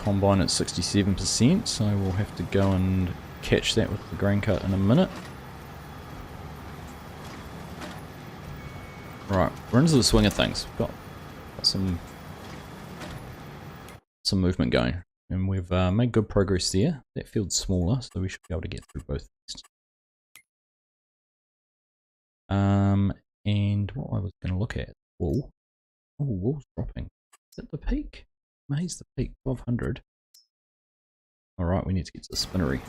Combine at 67%, so we'll have to go and catch that with the grain cart in a minute. Right, we're into the swing of things. We've got some movement going, and we've made good progress there. That field's smaller, so we should be able to get through both these. And what I was going to look at, wool. Oh, wool's dropping. Is that the peak? May's the peak, 1200. Alright, we need to get to the spinnery.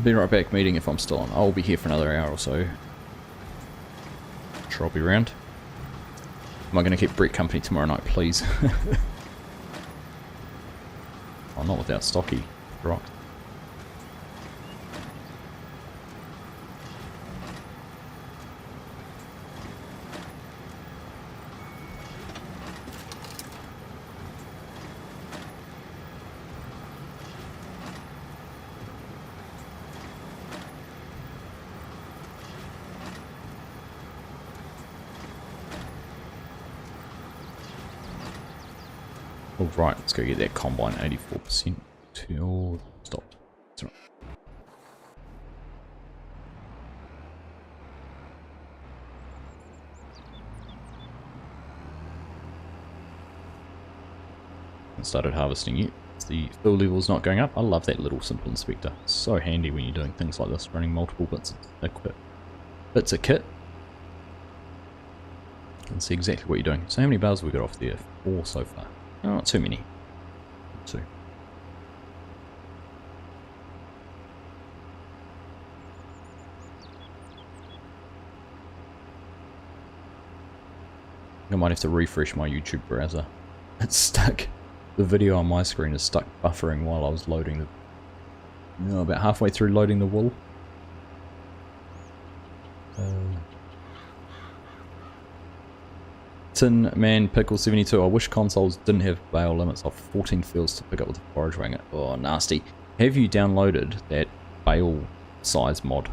Be right back, meeting if I'm still on. I'll be here for another hour or so. Sure, I'll be around. Am I going to keep Brett company tomorrow night, please? Oh, not without Stocky. Right. Right, let's go get that combine 84% till stop. That's right. And started harvesting yet. The fill level's not going up. I love that little simple inspector. It's so handy when you're doing things like this, running multiple bits of kit. And see exactly what you're doing. So how many bales have we got off there? 4 so far. Oh, not too many. 2. I might have to refresh my YouTube browser. It's stuck. The video on my screen is stuck buffering while I was loading the... about halfway through loading the wool. Tin Man Pickle 72. I wish consoles didn't have bale limits of 14 fields to pick up with the forage wagon. Oh, nasty. Have you downloaded that bale size mod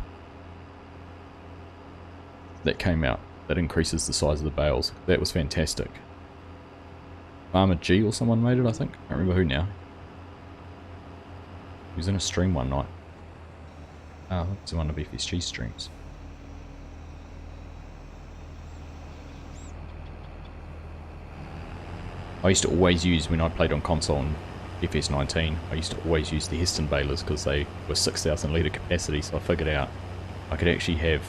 that came out that increases the size of the bales? That was fantastic. Farmer G or someone made it, I think. Can't remember who now. He was in a stream one night. Oh, it's one of FSG streams. I used to always use, when I played on console in FS19, I used to always use the Heston balers because they were 6,000 litre capacity, so I figured out I could actually have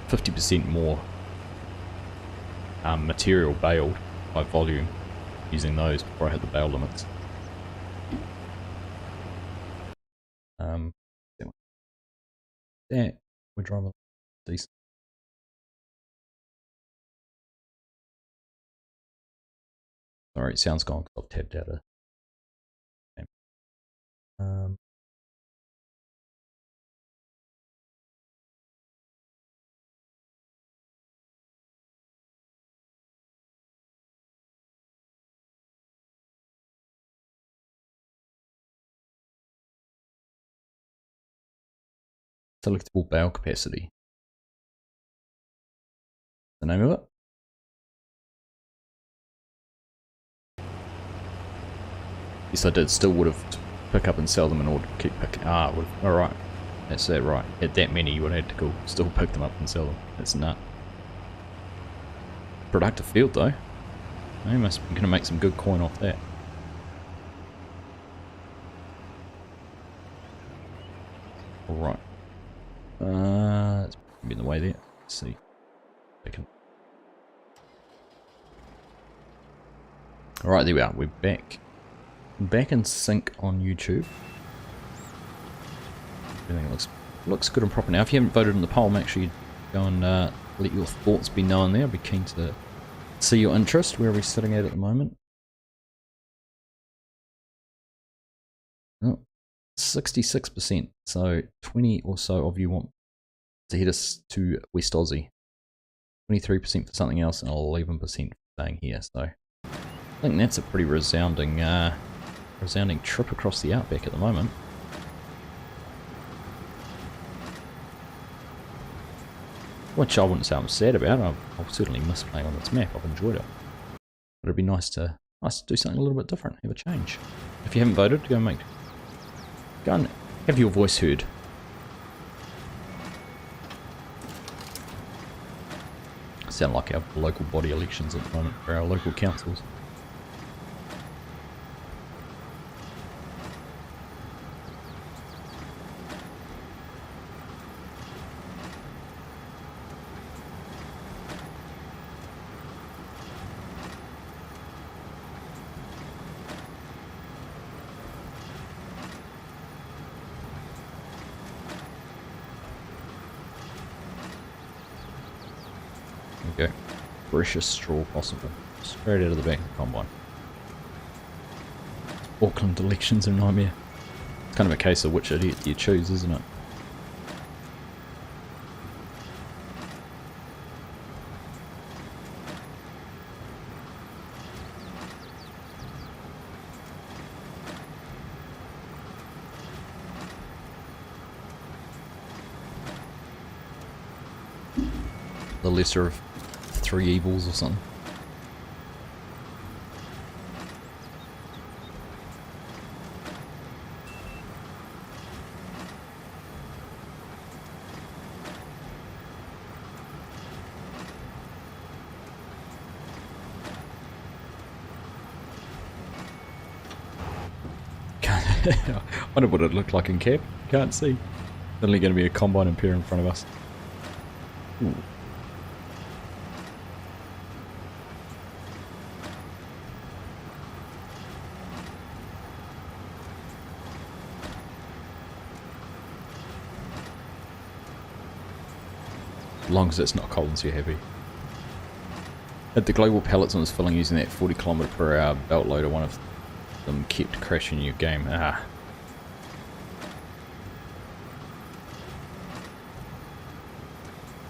50% more material baled by volume using those before I hit the bale limits. That we're driving decent. Sorry, sound's gone because I've tabbed out a game. Selectable bale capacity. The name of it? Yes, I did. Still would have to pick up and sell them in order to keep picking. Ah, alright. That's that right. At that many, you would have to go still pick them up and sell them. That's nut. Productive field though. They must be going to make some good coin off that. Alright. It's in the way there. Let's see. Alright, there we are. We're back. Back in sync on YouTube. Everything looks good and proper now. If you haven't voted in the poll, make sure you go and let your thoughts be known there. I'd be keen to see your interest. Where are we sitting at the moment? Oh, 66%. So 20 or so of you want to head us to West Aussie. 23% for something else and 11% for staying here. So I think that's a pretty resounding trip across the outback at the moment. Which I wouldn't say I'm sad about. I'll certainly miss playing on this map. I've enjoyed it. But it'd be nice to do something a little bit different, have a change. If you haven't voted, go and have your voice heard. Sound like our local body elections at the moment for our local councils. There we go. Freshest straw possible. Straight out of the back of the combine. Auckland elections are a nightmare. It's kind of a case of which idiot you choose, isn't it? The lesser of three evils or something. I wonder what it looked like in cap. Can't see. Suddenly going to be a combine impair in front of us. Ooh. As long as it's not cold and too heavy. At the global pallets I was filling using that 40 km/h belt loader, one of them kept crashing your game. Ah.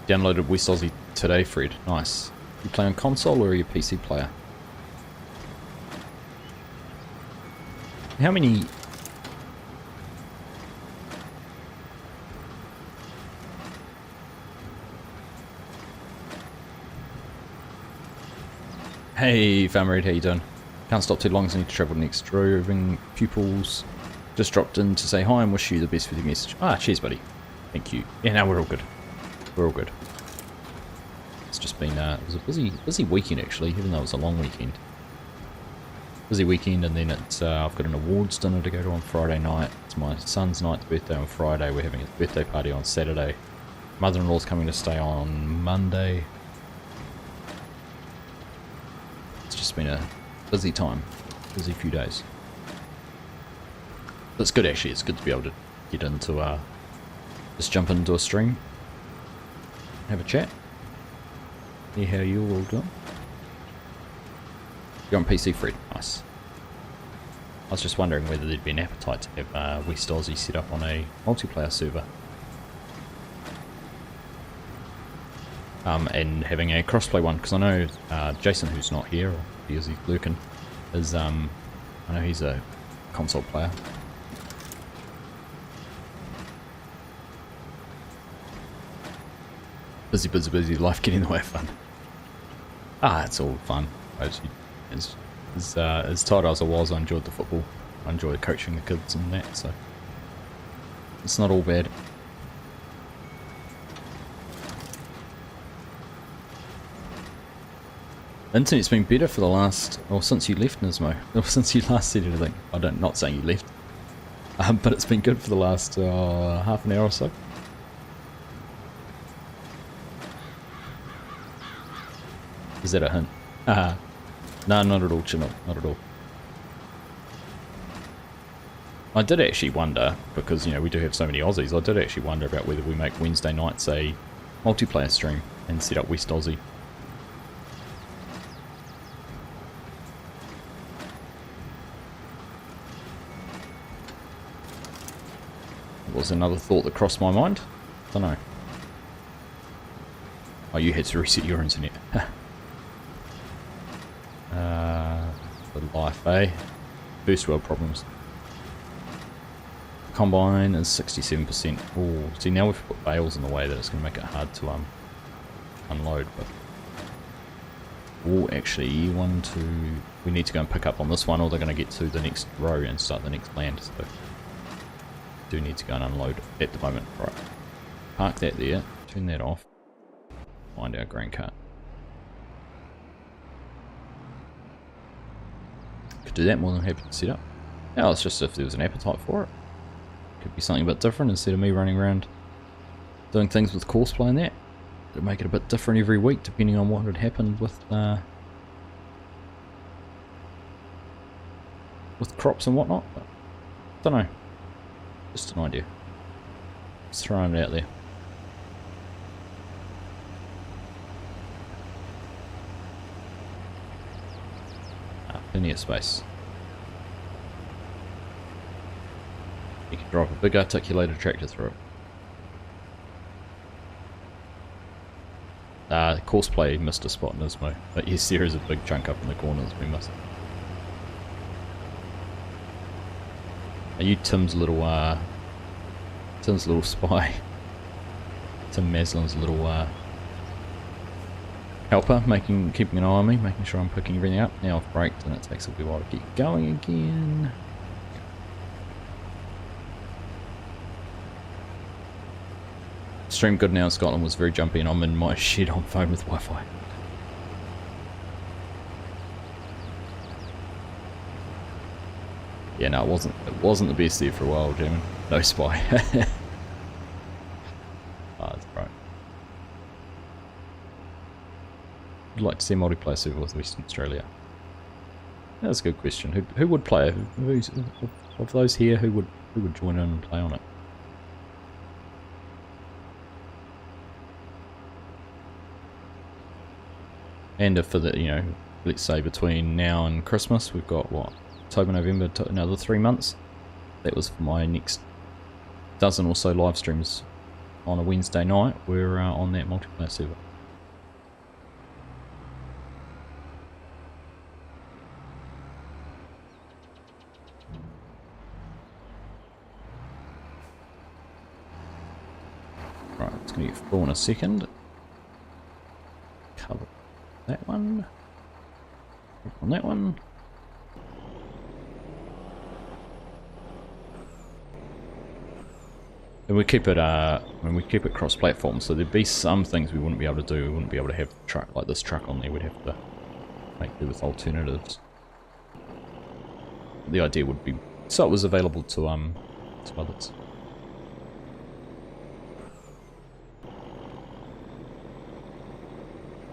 Downloaded West Aussie today, Fred. Nice. You play on console or are you a PC player? How many... Hey, Farmer Ed, how you doing? Can't stop too long, so I need to travel next. Droving pupils just dropped in to say hi and wish you the best with your message. Ah, cheers, buddy. Thank you. Yeah, no, we're all good. We're all good. It's just been, it was a busy weekend actually, even though it was a long weekend. Busy weekend, and then it's, I've got an awards dinner to go to on Friday night. It's my son's 9th birthday on Friday. We're having his birthday party on Saturday. Mother-in-law's coming to stay on Monday. It's just been a busy time. Busy few days. But it's good actually, it's good to be able to get into, just jump into a stream. Have a chat. Yeah, how you all doing? You're on PC, Fred. Nice. I was just wondering whether there'd be an appetite to have West Aussie set up on a multiplayer server. And having a crossplay one, because I know Jason, who's not here, or he's lurking, is, I know he's a console player. Busy, life getting in the way of fun. Ah, it's all fun. As tired as I was, I enjoyed the football. I enjoyed coaching the kids and that, so it's not all bad. Internet's been better for the last, or since you left, Nismo. Or since you last said anything. Not saying you left. But it's been good for the last half an hour or so. Is that a hint? No, not at all, Chino. Not at all. I did actually wonder, because, you know, we do have so many Aussies, I did actually wonder about whether we make Wednesday nights a multiplayer stream and set up West Aussie. It was another thought that crossed my mind. Don't know. Oh, you had to reset your internet. The life, eh? First world problems. Combine is 67%. Oh, see, now we've put bales in the way that it's going to make it hard to unload. But oh, actually, we need to go and pick up on this one, or they're going to get to the next row and start the next land. So do need to go and unload at the moment. Right, park that there. Turn that off. Find our grain cart. Could do that, more than happy to set up. Now it's just if there was an appetite for it. Could be something a bit different instead of me running around doing things with courseplay and that. Could make it a bit different every week depending on what had happened with crops and whatnot. But don't know. Just an idea. Just throwing it out there. Plenty of space. You can drive a big articulated tractor through it. Courseplay missed a spot in Nismo, but yes, there is a big chunk up in the corner that's been missed. Are you Tim's little spy? Tim Maslin's little helper, keeping an eye on me, making sure I'm picking everything up. Now I've braked and it takes a wee while to get going again. Stream good now in Scotland was very jumpy and I'm in my shed on phone with Wi-Fi. Yeah, no, it wasn't the best there for a while, gentlemen. No spy. That's right. I'd like to see a multiplayer server with Western Australia. That's a good question. Who would play? Of those here, who would join in and play on it? And if for the, you know, let's say between now and Christmas, we've got what, October, November, another 3 months. That was for my next dozen or so live streams on a Wednesday night. We're on that multiplayer server. Right, it's going to get full in a second. Cover that one. On that one. And we keep it when we keep it cross-platform, so there'd be some things we wouldn't be able to do. We wouldn't be able to have a truck like this truck on there. We'd have to make do with alternatives. The idea would be so it was available to others.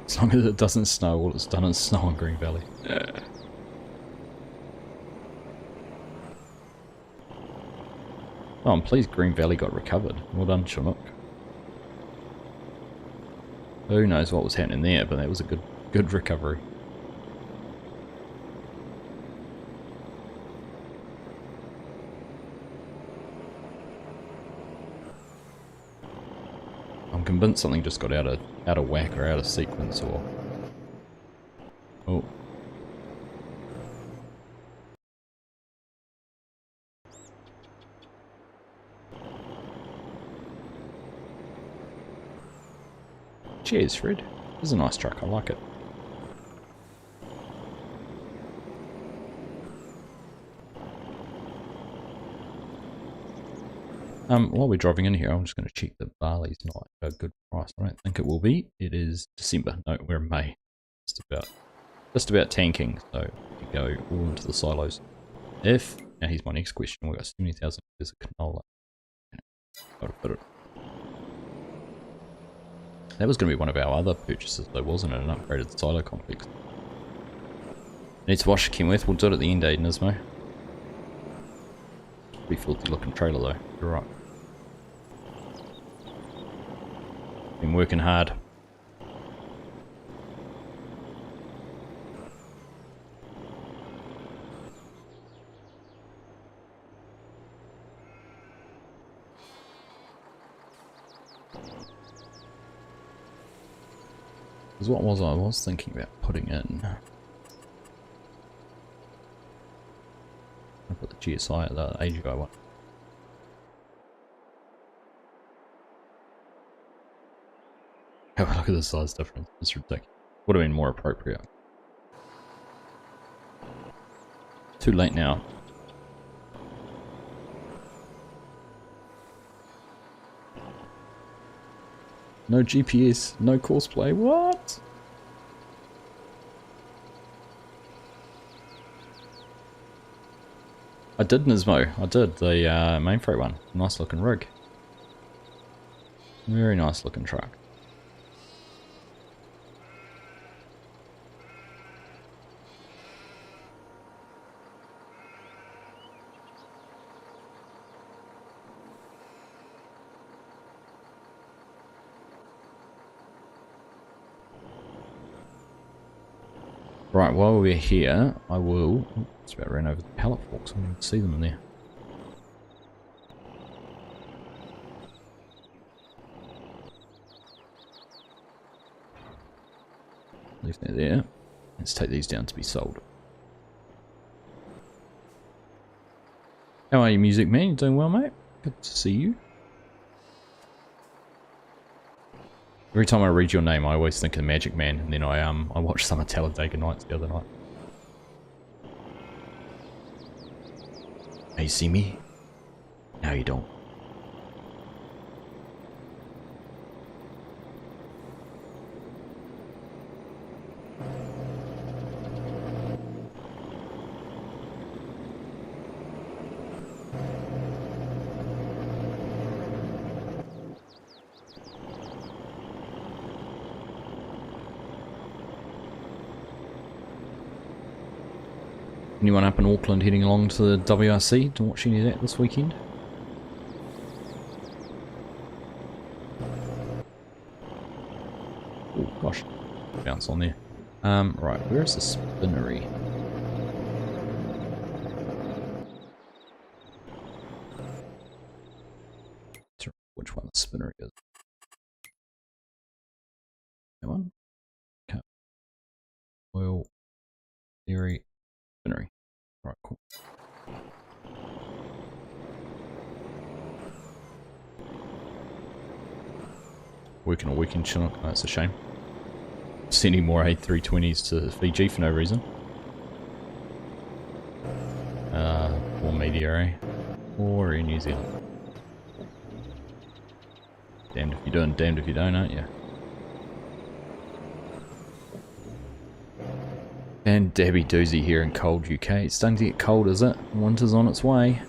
As long as it doesn't snow, all it's done is snow on Green Valley. Oh, I'm pleased Green Valley got recovered. Well done, Chinook. Who knows what was happening there, but that was a good recovery. I'm convinced something just got out of whack or out of sequence or... Oh. Cheers, Fred. This is a nice truck, I like it. While we're driving in here, I'm just going to check that barley's not a good price. I don't think it will be. It is December. No, we're in May. Just about tanking, so we go all into the silos. Now here's my next question. We've got 70,000 litres of canola. Gotta put it. That was going to be one of our other purchases though, wasn't it? An upgraded silo complex. Need to wash Kenworth. We'll do it at the end, Aiden Ismo. Pretty filthy looking trailer though. You're right. Been working hard. Because what was I was thinking about putting in? I put the GSI at the AGI one. Have a look at the size difference. It's ridiculous. Would have been more appropriate. Too late now. No GPS, no courseplay. What? I did Nismo. I did the mainframe one. Nice looking rig. Very nice looking truck. Right, while we're here, I will... Oh, it's about ran over the pallet forks. I didn't even see them in there. Leave that there. Let's take these down to be sold. How are you, Music Man? You doing well, mate? Good to see you. Every time I read your name, I always think of Magic Man, and then I watched some of Talladega Nights the other night. Now you see me? Now you don't. Anyone up in Auckland heading along to the WRC to watch any of that this weekend? Oh gosh, bounce on there. Right, where's the spinnery? Which one the spinnery is? That one? Okay. Oil, theory, spinnery. Right, cool. Working a weekend Chinook, oh, that's a shame. Sending more A320s to Fiji for no reason. Or Meteor, or in New Zealand. Damned if you do and damned if you don't, aren't you? And Debbie Doozy here in cold UK. It's starting to get cold, is it? Winter's on its way.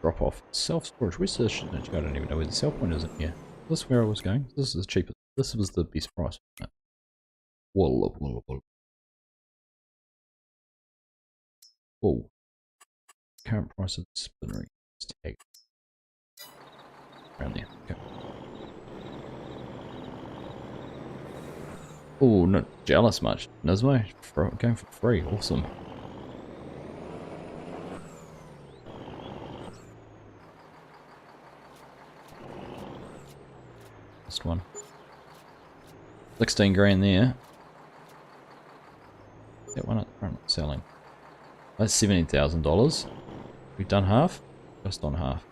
Drop off. Self-storage. Where's the shit? I don't even know where the sell point is in here. This is where I was going. This is cheaper. This was the best price. Whoa. Whoa. Current price of the spinnery. Let's take around there. Okay. Oh, not jealous much. Nismo, going for free. Awesome. Last one. 16 grand there. That one at the front selling. That's $17,000. We've done half? Just on half.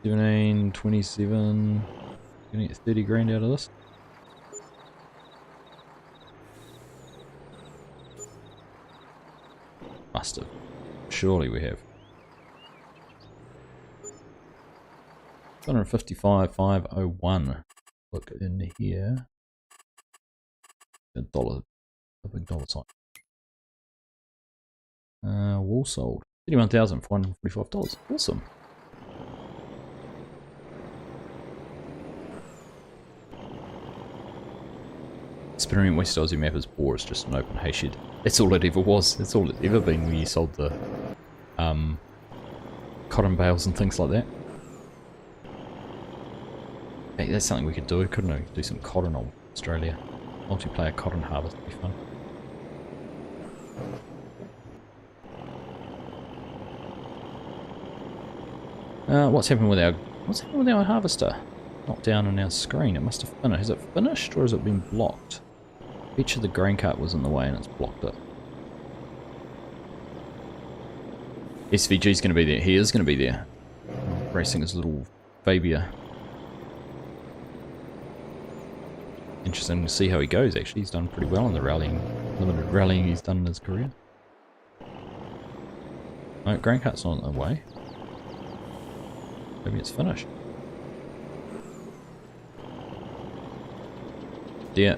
17, 27. Gonna get 30 grand out of this. Must have. Surely we have. 155,501. Look in here. A dollar. A big dollar sign. Wall sold. $31,445. Awesome. Spinnery in West Aussie map is poor. It's just an open hay shed. That's all it ever was. That's all it's ever been when you sold the cotton bales and things like that. Hey, that's something we could do, couldn't we? Do some cotton on Australia. Multiplayer cotton harvest would be fun. What's happened with our harvester? Not down on our screen. It must have finished. Has it finished or has it been blocked? Each of the grain cart was in the way and it's blocked it. SVG's going to be there. He is going to be there. Racing his little Fabia. Interesting to see how he goes, actually. He's done pretty well in the rallying, limited rallying he's done in his career. No, grain cart's not in the way. Maybe it's finished. Yeah,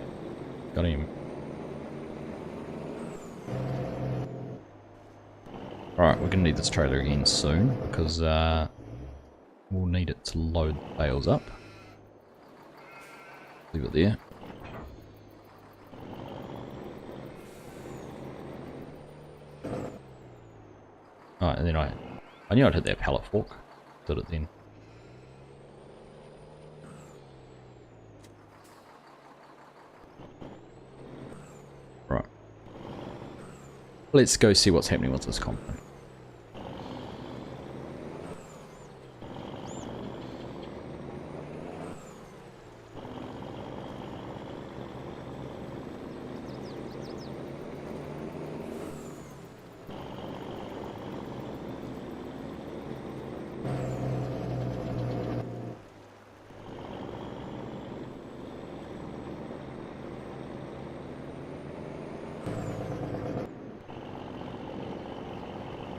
got him. Alright, we're gonna need this trailer again soon because we'll need it to load the bales up. Leave it there. Alright, and then I knew I'd hit that pallet fork. Did it then. Right. Let's go see what's happening with this compound.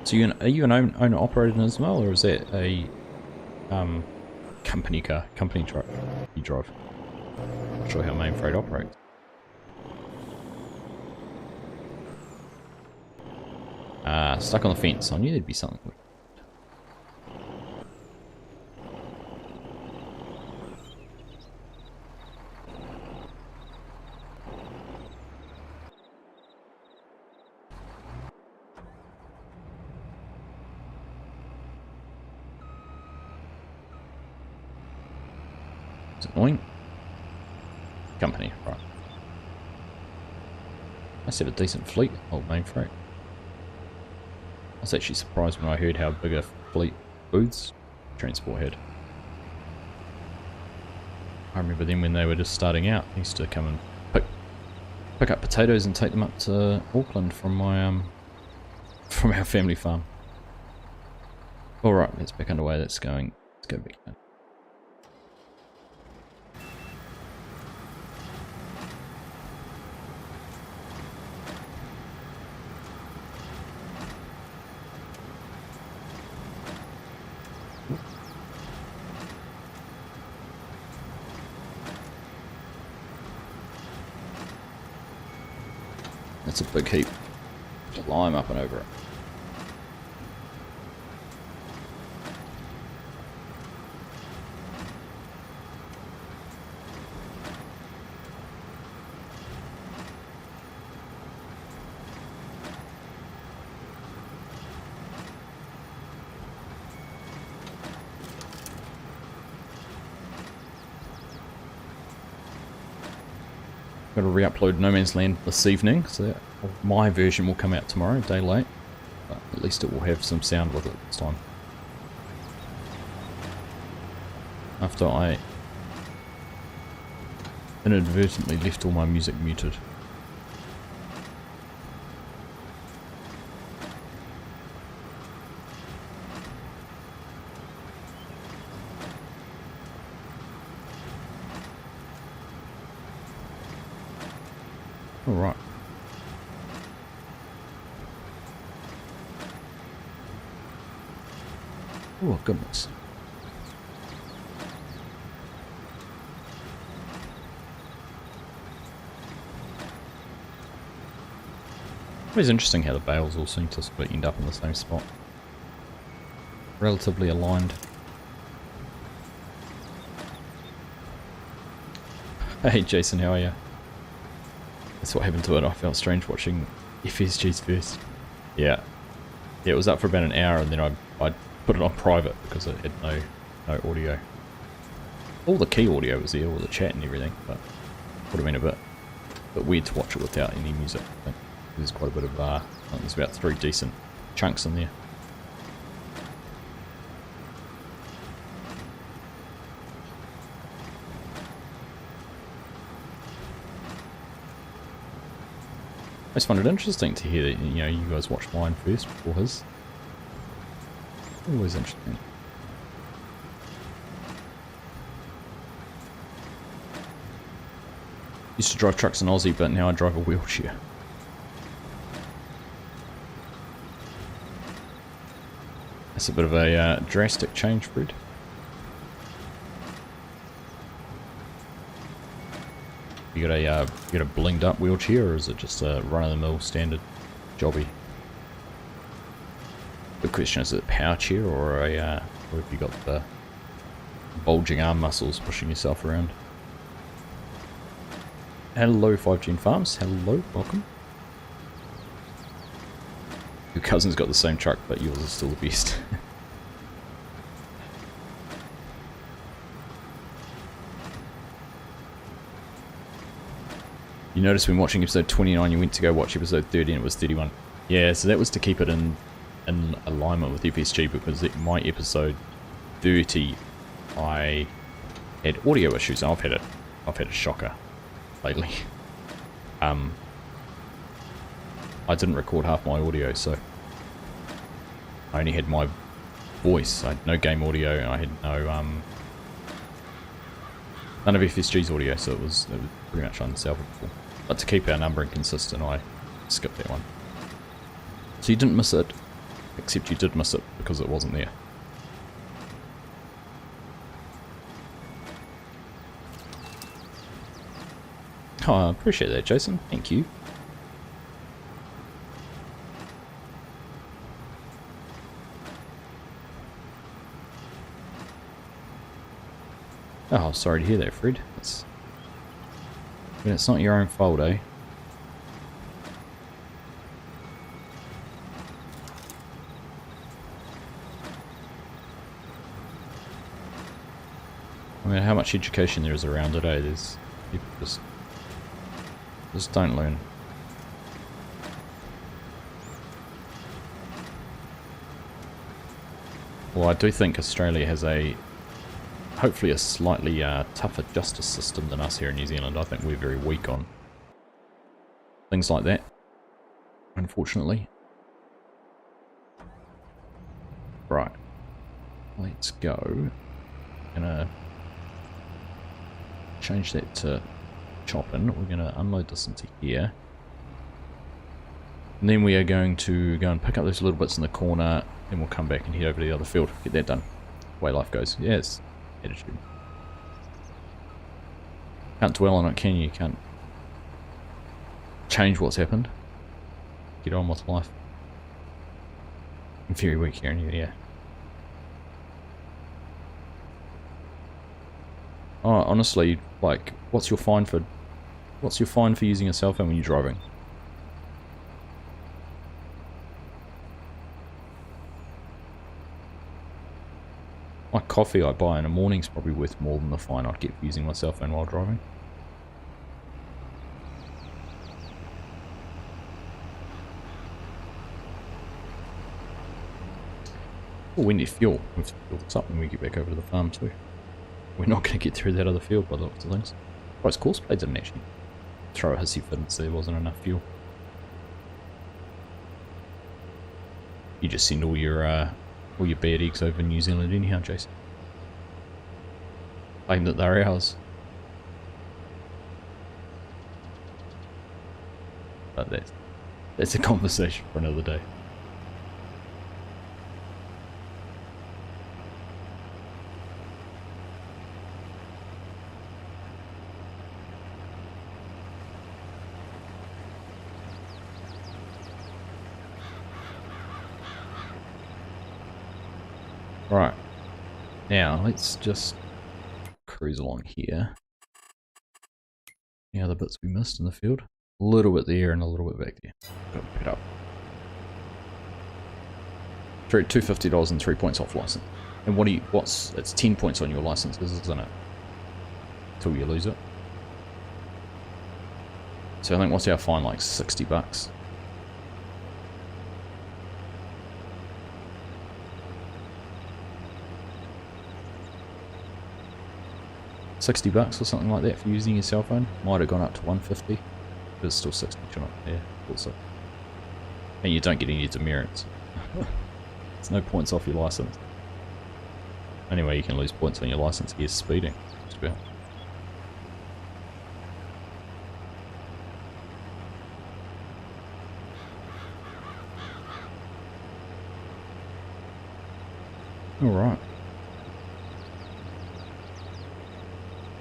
So are you an owner operator as well, or is that a company car, company truck you drive? Not sure how main freight operates. Stuck on the fence. I knew there'd be something. It's annoying. Company, right. Must have a decent fleet, old main freight. I was actually surprised when I heard how big a fleet Booths Transport had. I remember them when they were just starting out. They used to come and pick up potatoes and take them up to Auckland from my from our family farm. Alright, that's back underway. Let's go back in. That's a big heap. Climb up and over it. Got to re-upload No Man's Land this evening, so that, my version will come out tomorrow, a day late. But at least it will have some sound with it this time. After I inadvertently left all my music muted. Alright. Oh goodness. It's interesting how the bales all seem to end up in the same spot. Relatively aligned. Hey Jason, how are you? That's what happened to it. I felt strange watching FSG's first. Yeah. Yeah, it was up for about an hour and then I put it on private because it had no audio. All the key audio was there, all the chat and everything, but would have been a bit weird to watch it without any music. I think there's quite a bit of, there's about 3 decent chunks in there. I just find it interesting to hear that, you know, you guys watched mine first before his. Always interesting. Used to drive trucks in Aussie, but now I drive a wheelchair. That's a bit of a drastic change, Fred. You got a blinged up wheelchair, or is it just a run-of-the-mill standard jobby? The question is it a power chair or or have you got the bulging arm muscles pushing yourself around? Hello 5Gen Farms, hello, welcome. Your cousin's got the same truck, but yours is still the best. You notice when watching episode 29 you went to go watch episode 30 and it was 31. Yeah, so that was to keep it in alignment with FSG, because my episode 30 I had audio issues. I've had a shocker lately. I didn't record half my audio, so I only had my voice. I had no game audio. I had none of FSG's audio, so it was pretty much unsalvageable. But to keep our numbering consistent, I skipped that one. So you didn't miss it, except you did miss it because it wasn't there. Oh, I appreciate that, Jason. Thank you. Oh, sorry to hear that, Fred. It's not your own fault, eh? I mean, how much education there is around it, eh? There's people just don't learn. Well, I do think Australia has hopefully a slightly tougher justice system than us here in New Zealand. I think we're very weak on things like that, unfortunately. Right, let's go. Gonna change that to chopping. We're gonna unload this into here, and then we are going to go and pick up those little bits in the corner. Then we'll come back and head over to the other field, get that done. Way life goes. Yes. Attitude. Can't dwell on it, can you? You can't change what's happened. get on with life. I'm very weak hearing you, yeah. Oh, honestly, like, what's your fine for using a cell phone when you're driving? My coffee I buy in the morning's probably worth more than the fine I'd get for using my cell phone while driving. Oh, we need fuel. We have to fill this up when we get back over to the farm too. We're not going to get through that other field by the looks of things. Oh, it's course blade didn't actually throw a hissy fit and say there wasn't enough fuel. You just send all your bad eggs over New Zealand anyhow, Jason. Claim that they're ours. But that's a conversation for another day. Right, now let's just cruise along here. Any other bits we missed in the field? A little bit there and a little bit back there. Got to pick it up. $250 and 3 points off license. And it's 10 points on your license, isn't it? Till you lose it. So I think what's our fine, like $60? $60 or something like that for using your cell phone. Might have gone up to $150, but it's still 60. Yeah, also. And you don't get any demerits. There's no points off your license. Only way you can lose points on your license is speeding. Alright.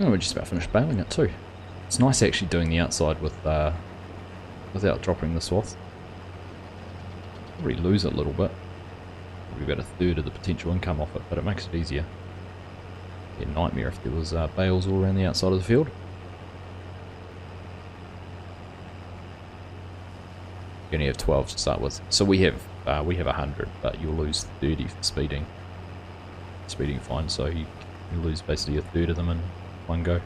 Oh, we're just about finished baling it too. It's nice actually doing the outside with without dropping the swath. Probably lose it a little bit. Probably about a third of the potential income off it, but it makes it easier. Be a nightmare if there was bales all around the outside of the field. You only have 12 to start with, so we have 100, but you'll lose 30 for speeding fine. So you lose basically a third of them in one go,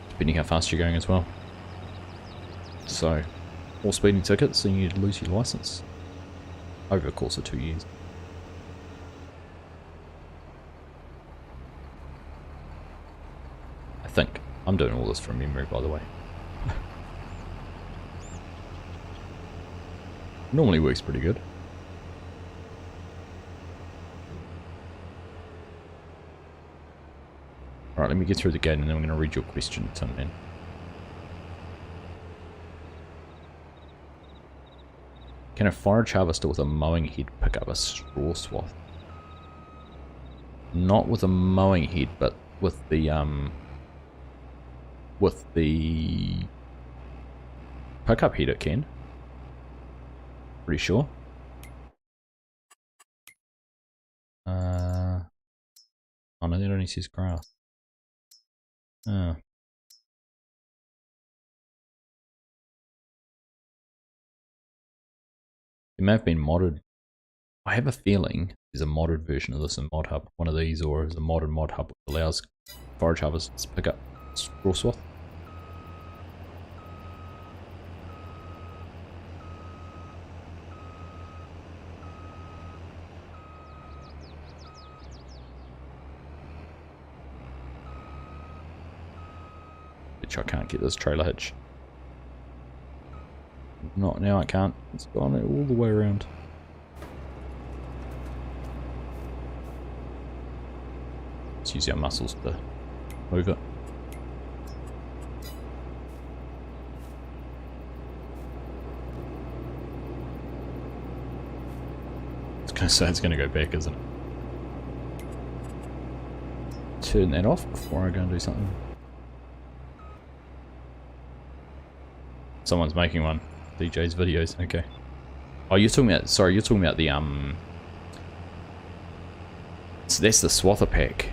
depending how fast you're going as well. So, more speeding tickets and you'd lose your license over the course of 2 years. I think. I'm doing all this from memory, by the way. Normally works pretty good. Alright, let me get through the gate and then I'm going to read your question, Tin Man. Can a forage harvester with a mowing head pick up a straw swath? Not with a mowing head, but with the pickup head it can. Pretty sure. Oh no, that only says grass. Oh. It may have been modded. I have a feeling there's a modded version of this in Mod Hub. One of these, or is a modded Mod Hub which allows forage harvesters to pick up straw swath. Which I can't get this trailer hitch. Not now, I can't. It's gone all the way around. Let's use our muscles to move it. I was going to say it's going to go back, isn't it? Turn that off before I go and do something. Someone's making one. DJ's videos, okay. Oh, you're talking about, sorry, you're talking about the, so that's the swather pack.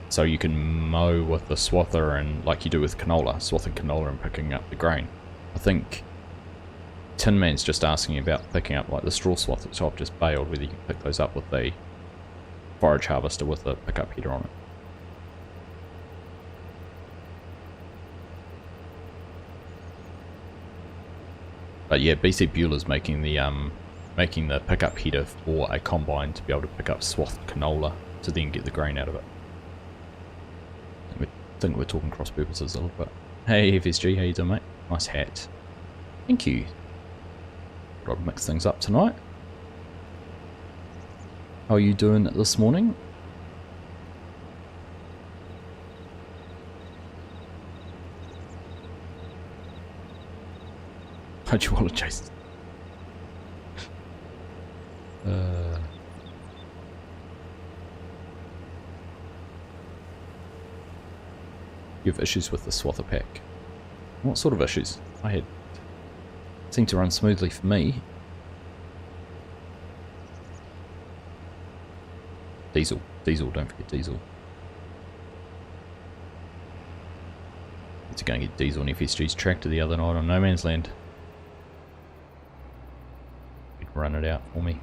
So you can mow with the swather and, like you do with canola, swathing canola and picking up the grain. I think Tin Man's just asking about picking up like the straw swath which I've just baled, whether you can pick those up with a forage harvester with a pickup header on it. But yeah, BC Bueller's making the pickup header for a combine to be able to pick up swathed canola to then get the grain out of it. I think we're talking cross purposes a little bit. Hey FSG, how you doing, mate? Nice hat. Thank you. Thought I'd mix things up tonight. How are you doing this morning? How'd you want to chase? You have issues with the swather pack. What sort of issues? I had seemed to run smoothly for me. Diesel, don't forget diesel. Need to go and get diesel on FSG's tractor the other night on No Man's Land. He'd run it out for me.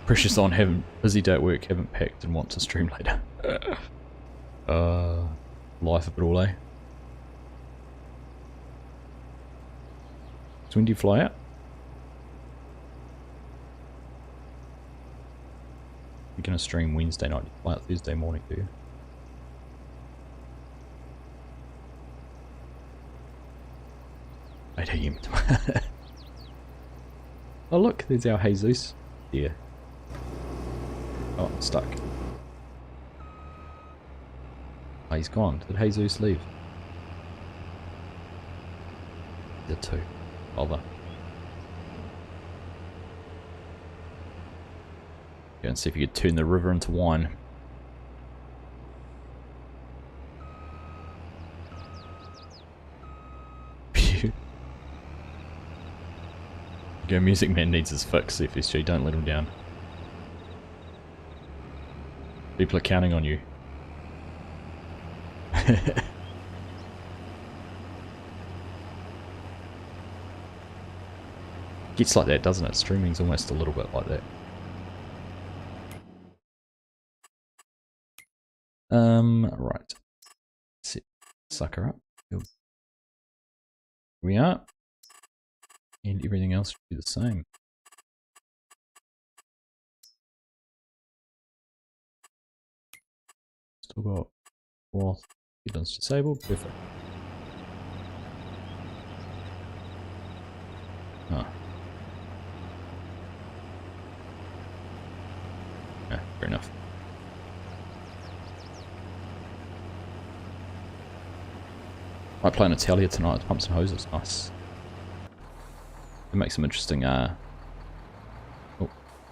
Precious on, haven't busy day at work, haven't packed and want to stream later. Life of it all, eh? So when do you fly out? You're gonna stream Wednesday night, you fly out Thursday morning, do you? I'd him. Oh look, there's our Jesus. Yeah. Oh, I'm stuck. Oh, he's gone. Did Jesus leave? The two. Bother. Go and see if you could turn the river into wine. Phew. Go, Music Man needs his fix, FSG. Don't let him down. People are counting on you. Gets like that, doesn't it? Streaming's almost a little bit like that. Right. Set sucker up. Here we are. And everything else should be the same. Still got cloth. Headlands disabled. Perfect. Ah. Yeah, fair enough. Might play an Italia tonight with pumps and hoses. Nice. It makes some interesting. Oh,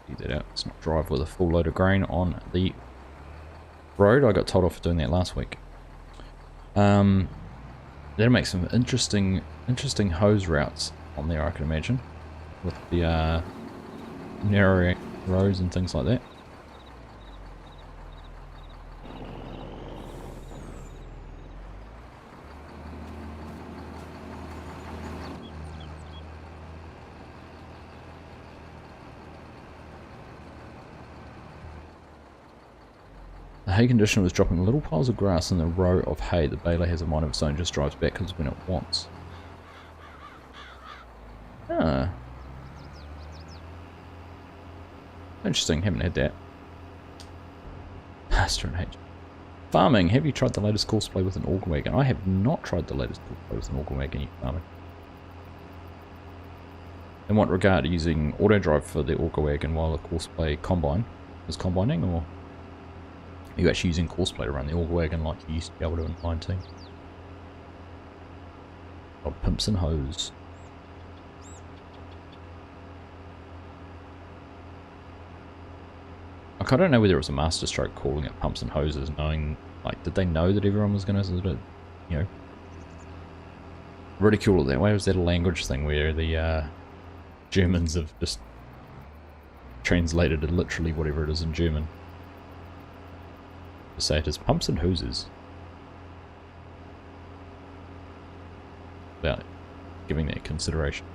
get that out. Let's not drive with a full load of grain on the road. I got told off for doing that last week. That'll make some interesting hose routes on there, I can imagine, with the narrow roads and things like that. The hay conditioner was dropping little piles of grass in the row of hay. The baler has a mind of its own, just drives backwards when it wants. Ah. Interesting, haven't had that. Astron H. Farming, have you tried the latest courseplay with an auger wagon? I have not tried the latest courseplay with an auger wagon yet, farming. In what regard, using auto drive for the auger wagon while the courseplay combine is combining, or are you actually using courseplay to run the auger wagon like you used to be able to in 19? Oh, pimps and hose. Like, I don't know whether it was a master stroke calling it pumps and hoses, knowing, like, did they know that everyone was going to, you know, ridicule it that way. Was that a language thing where the Germans have just translated it literally whatever it is in German to say it as pumps and hoses without giving that consideration.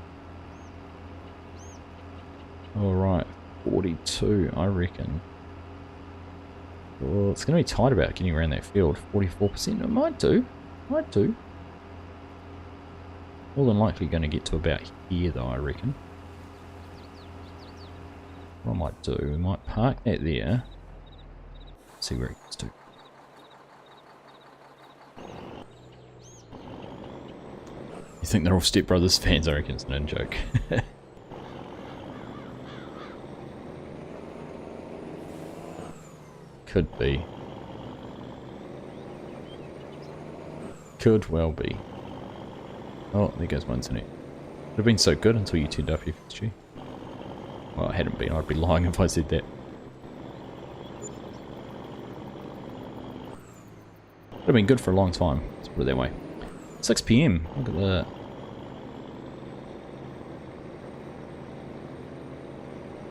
Alright, 42 I reckon. Well, it's going to be tight about getting around that field. 44%, it might do. Might do. More than likely going to get to about here though, I reckon. What I might do, we might park that there. See where it gets to. You think they're all Step Brothers fans? I reckon it's no joke. Could be. Could well be. Oh, there goes my internet. Would have been so good until you turned up FSG. Well, it hadn't been. I'd be lying if I said that. Would have been good for a long time. Let's put it that way. 6 PM. Look at that.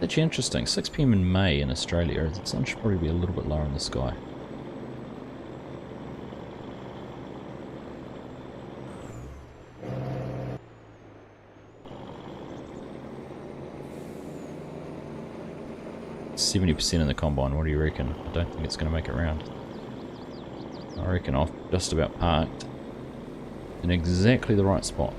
Actually interesting. 6 PM in May in Australia. The sun should probably be a little bit lower in the sky. %70 in the combine. What do you reckon? I don't think it's going to make it round. I reckon I've just about parked in exactly the right spot.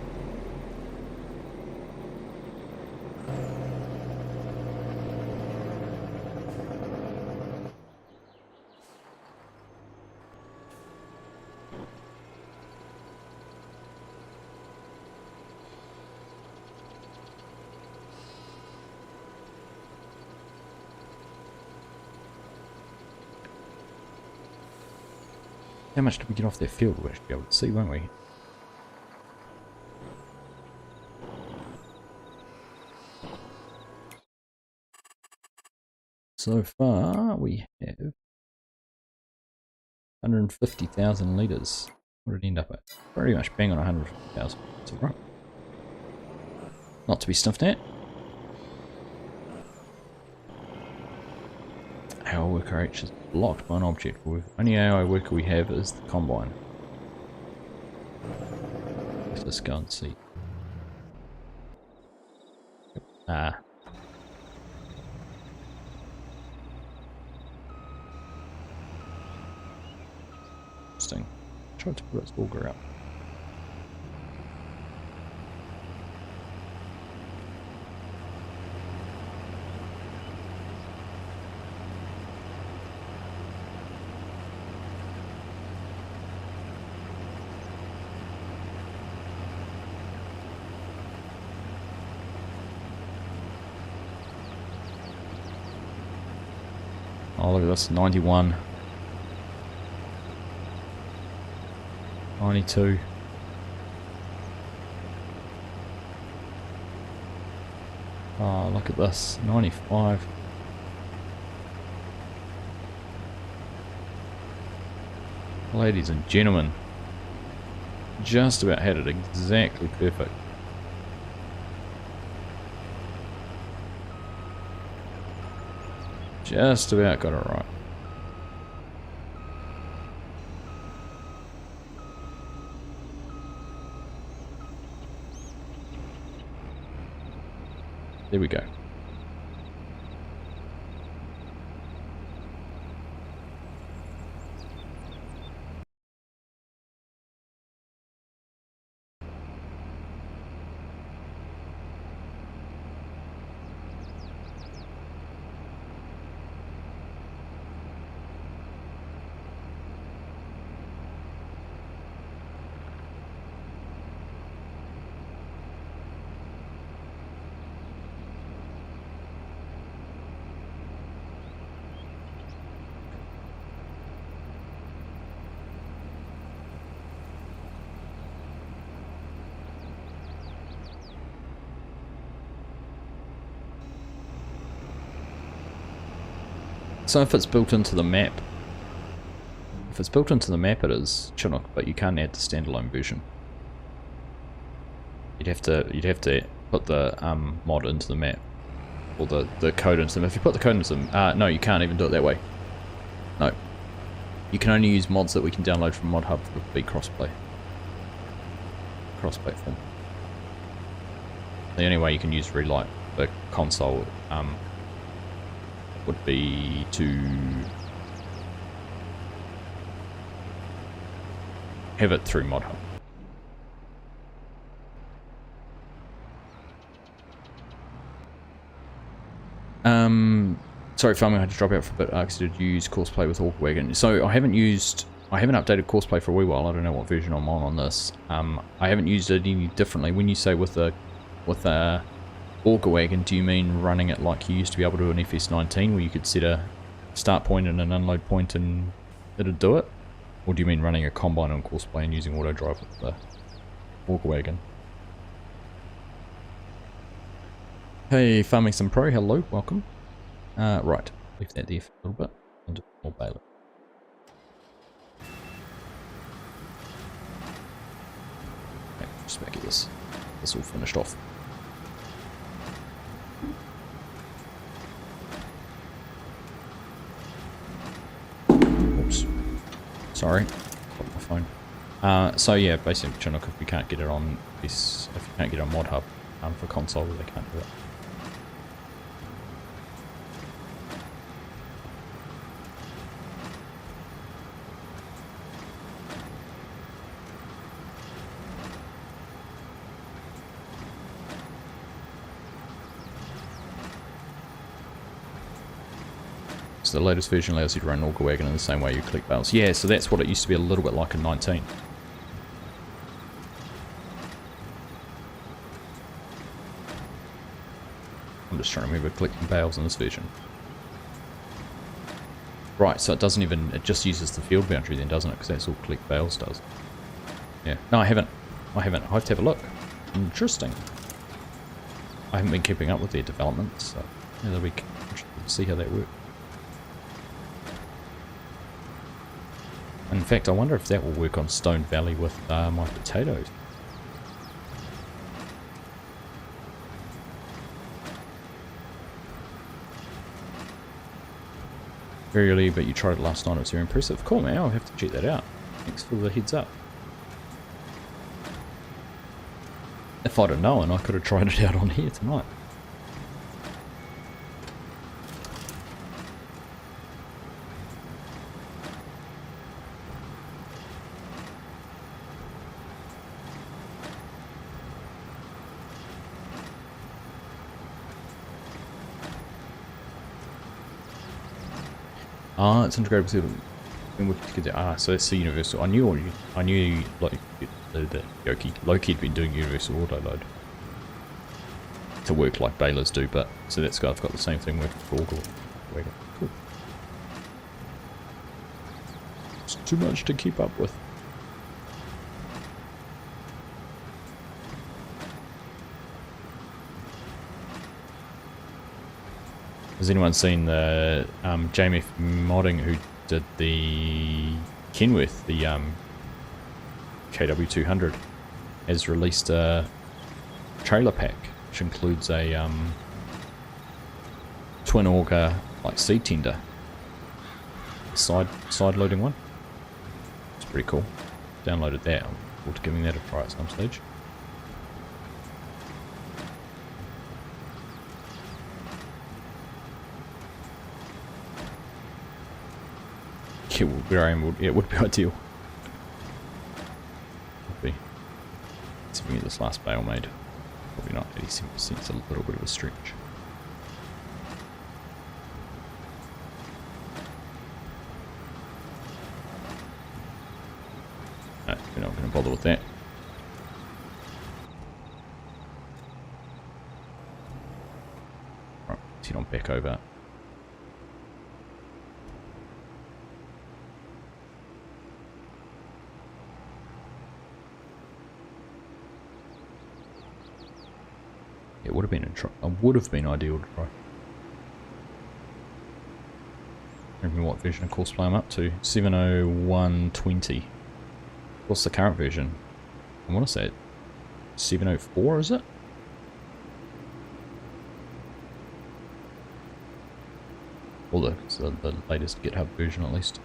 How much did we get off that field? We'll actually be able to see, won't we? So far, we have 150,000 litres. What did it end up at? Pretty much bang on 150,000. That's alright. Not to be sniffed at. Our worker H is blocked by an object. The only AI worker we have is the combine. Let's just go and see. Ah. Interesting. Try to put its auger up. Oh, look at this, 91. 92. Oh, look at this, 95. Ladies and gentlemen, just about had it exactly perfect. Just about got it right. There we go. So if it's built into the map, it is Chinook, but you can't add the standalone version. You'd have to put the mod into the map, or the code into them. If you put the code into them, no, you can't even do it that way. No, you can only use mods that we can download from Mod Hub for the crossplay, cross-platform. The only way you can use Relight the console would be to have it through Mod Hub. Sorry, Farming, I had to drop out for a bit. Argsy, did you use Courseplay with Orgwagon? So I haven't updated Courseplay for a wee while. I don't know what version I'm on this. I haven't used it any differently. When you say with a Orgwagon, do you mean running it like you used to be able to in FS19, where you could set a start point and an unload point and it'd do it? Or do you mean running a combine on Courseplay and using auto drive with the Orgwagon? Hey, Farming Sim Pro, hello, welcome. Right, leave that there for a little bit. And do more baler. Okay, just back at this all finished off. Oops. Sorry, got my phone. So yeah, basically, Chinook, if we can't get it on this, if you can't get it on Mod Hub for console, they can't do it. So the latest version allows you to run Orgwagon in the same way you collect bales. Yeah, so that's what it used to be a little bit like in 19. I'm just trying to remember collecting bales in this version. Right, so it doesn't even, it just uses the field boundary then, doesn't it? Because that's all collect bales does. Yeah. No, I haven't. I have to have a look. Interesting. I haven't been keeping up with their developments, so yeah, that'll be interesting to see how that works. In fact, I wonder if that will work on Stone Valley with my potatoes. Very early, but you tried it last night. It was very impressive. Cool, man. I'll have to check that out. Thanks for the heads up. If I'd have known, I could have tried it out on here tonight. Ah, it's integrated with the so it's the universal. I knew like the Loki had been doing universal auto load to work like balers do, but so that's got the same thing working for Orgwagon. Cool. It's too much to keep up with. Has anyone seen the JMF modding who did the Kenworth, the KW200, has released a trailer pack which includes a twin auger like seed tender, side loading one. It's pretty cool. Downloaded that. I'm forward to giving that a try at some stage. Yeah, where I am, it would be ideal. Would be. Let's see if we get this last bale made. Probably not 87%, it's a little bit of a stretch. No, we're not going to bother with that. Right, let's head on back over. It would have been ideal to try. I don't remember what version of Courseplay I'm up to. 701.20. What's the current version? I want to say 704, is it? Or the latest GitHub version, at least.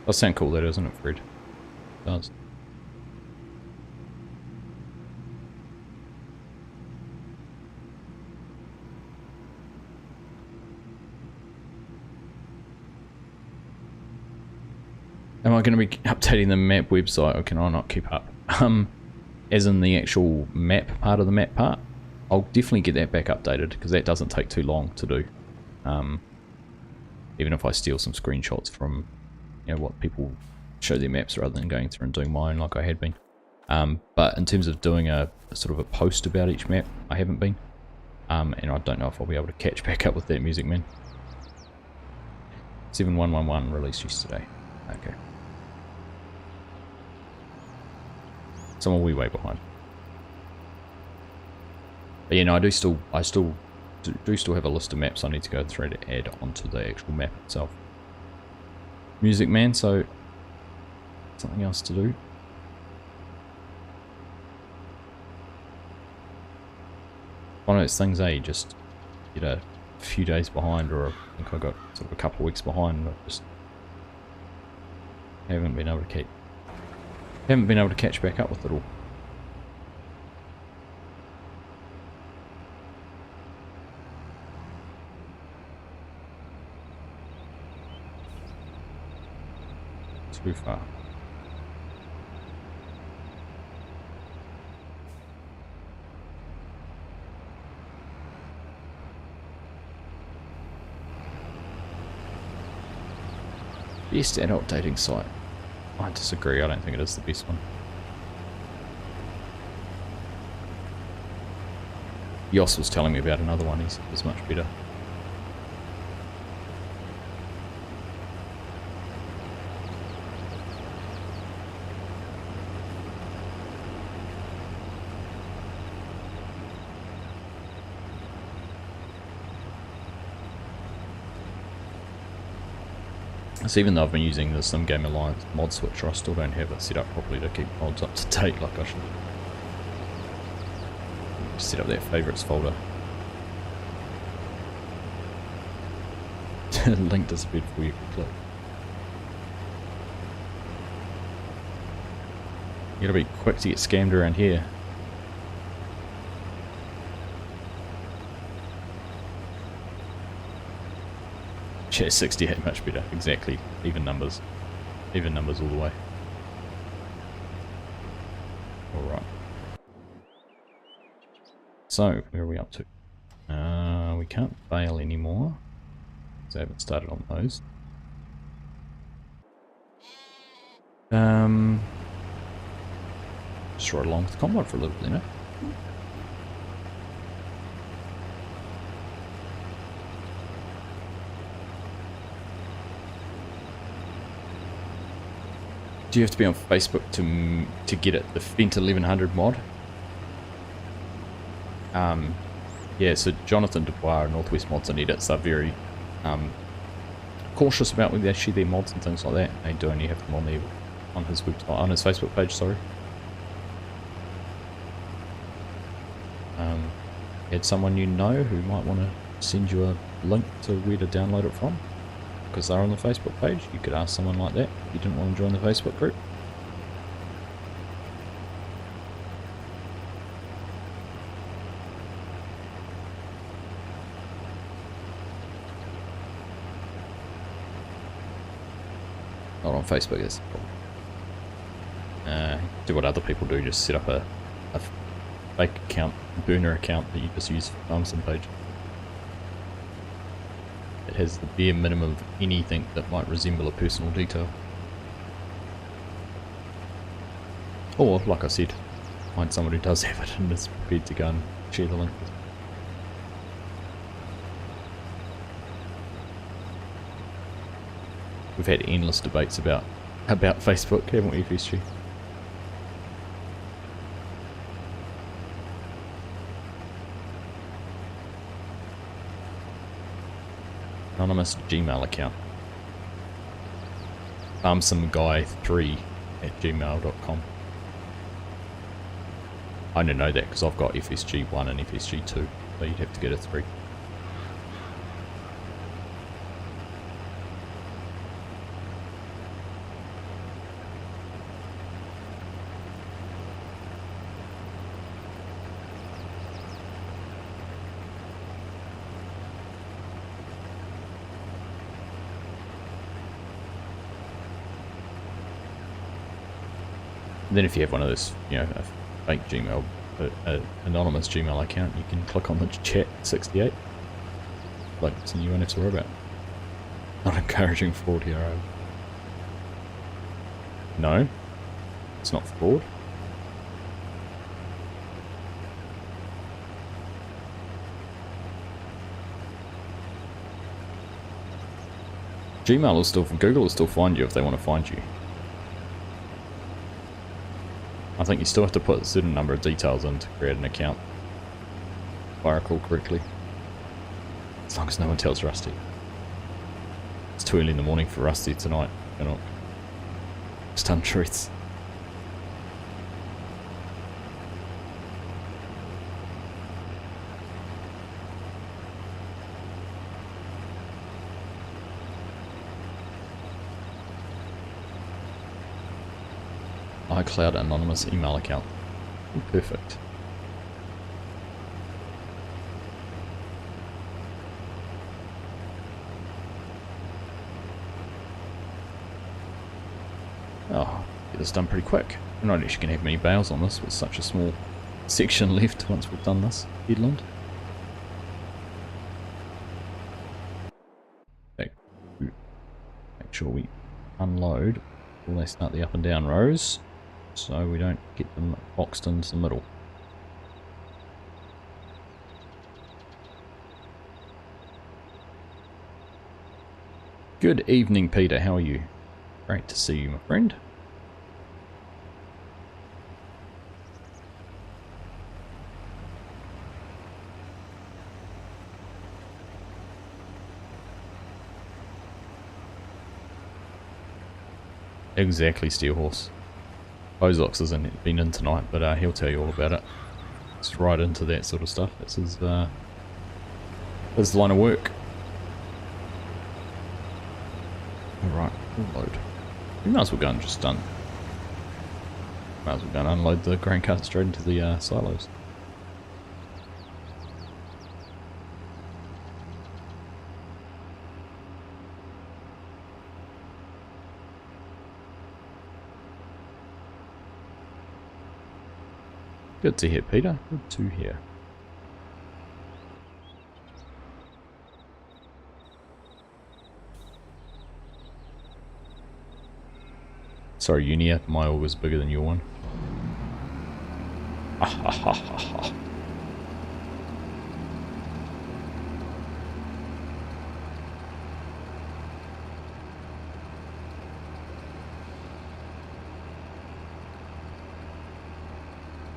Does sound cool, that, doesn't it, Fred? It does. Am I going to be updating the map website, or can I not keep up? As in the actual map part of the map part, I'll definitely get that back updated, because that doesn't take too long to do. Even if I steal some screenshots from, you know, what people show their maps rather than going through and doing mine like I had been. But in terms of doing a sort of a post about each map, I haven't been. And I don't know if I'll be able to catch back up with that, Music Man. 7111 released yesterday. Okay. So we're way behind. But yeah, no, I still have a list of maps I need to go through to add onto the actual map itself. Music Man, so something else to do. One of those things, just get a few days behind, or I think I got sort of a couple of weeks behind. I just haven't been able to catch back up with it all. Too far. Best adult dating site. I disagree, I don't think it is the best one. Yoss was telling me about another one, he said it was much better. So even though I've been using the Sim Game Alliance mod switcher, I still don't have it set up properly to keep mods up to date like I should. Set up that favourites folder. Link disappeared before you could click. You gotta be quick to get scammed around here. Yeah, 68 much better, exactly. Even numbers. Even numbers all the way. Alright. So, where are we up to? We can't fail anymore, because I haven't started on those. Just ride along with the combat for a little bit, you know? Do you have to be on Facebook to get it? The Fent 1100 mod? Yeah, so Jonathan Dubois and Northwest Mods and Edits are very cautious about when they share their mods and things like that. They do only have them on his website, on his Facebook page, sorry. Had someone you know who might want to send you a link to where to download it from, because they're on the Facebook page. You could ask someone like that if you didn't want to join the Facebook group. Not on Facebook, that's the problem. Do what other people do, just set up a fake account, burner account that you just use for Amazon page. It has the bare minimum of anything that might resemble a personal detail. Or, like I said, find someone who does have it and is prepared to go and share the link with. We've had endless debates about Facebook, haven't we, FSG? anonymous Gmail account. Someguy3@gmail.com. I only know that because I've got FSG1 and FSG2, so you'd have to get a 3. And then if you have one of those, you know, a fake Gmail, anonymous Gmail account, you can click on the chat 68. Like, so you won't have to worry about it. Not encouraging fraud here, eh? No, it's not fraud. Gmail will still, Google will still find you if they want to find you. I think you still have to put a certain number of details in to create an account, if I recall correctly. As long as no one tells Rusty. It's too early in the morning for Rusty tonight, you know. Just untruths. iCloud anonymous email account. Perfect. Oh, get this done pretty quick. We're not actually going to have many bales on this with such a small section left once we've done this headland. Make sure we unload before they start the up and down rows, so we don't get them boxed into the middle. Good evening, Peter. How are you? Great to see you, my friend. Exactly, Steelhorse. Bozox hasn't been in tonight, but he'll tell you all about it. It's right into that sort of stuff. This is his line of work. Alright, we'll load. We might as well go and just might as well go and unload the grain cart straight into the silos. Good to hear, Peter. Good to hear. Sorry, Unia, my org was bigger than your one. Ha ha ha ha ha.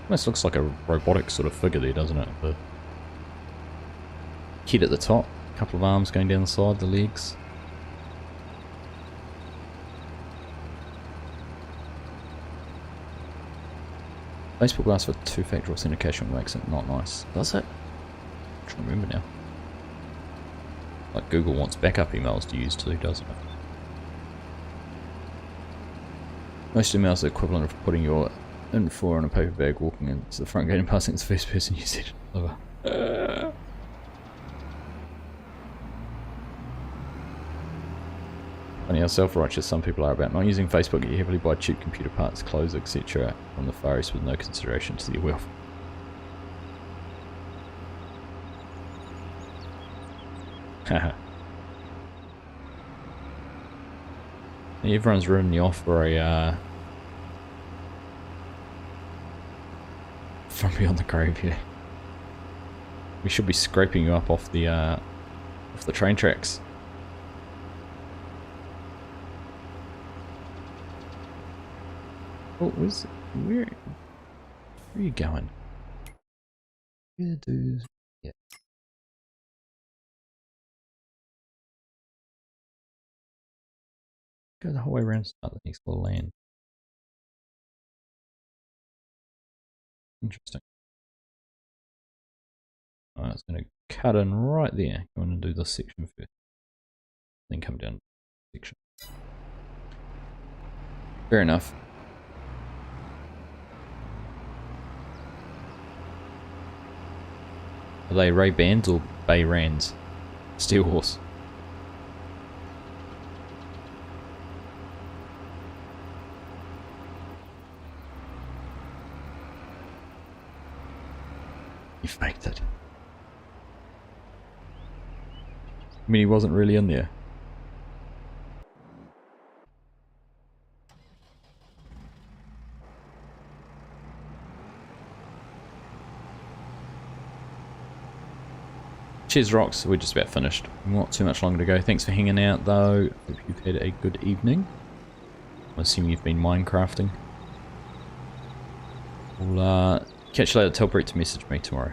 Almost looks like a robotic sort of figure there, doesn't it? The head at the top, a couple of arms going down the side, the legs. Facebook asks for two-factor authentication, makes it not nice. Does it? I'm trying to remember now. Like Google wants backup emails to use too, doesn't it? Most emails are equivalent of putting your info on a paper bag, walking into the front gate and passing it to the first person you see to deliver. Funny how self-righteous some people are about not using Facebook, yet you heavily buy cheap computer parts, clothes, etc. from the Far East with no consideration to their wealth. Haha. Everyone's written you off for a from beyond the grave here. We should be scraping you up off the train tracks. Oh, where are you going? Yeah, dude. Yeah. go the whole way around to start the next little land. Interesting. Alright, it's going to cut in right there. Go on and do this section first. Then come down to the section. Fair enough. Are they Ray-Bans or Bay-Rands? Steel Horse. You faked it. I mean, he wasn't really in there. Cheers, Rocks. We're just about finished. Not too much longer to go. Thanks for hanging out, though. Hope you've had a good evening. I assume you've been Minecrafting. We'll catch you later. Tell Brett to message me tomorrow.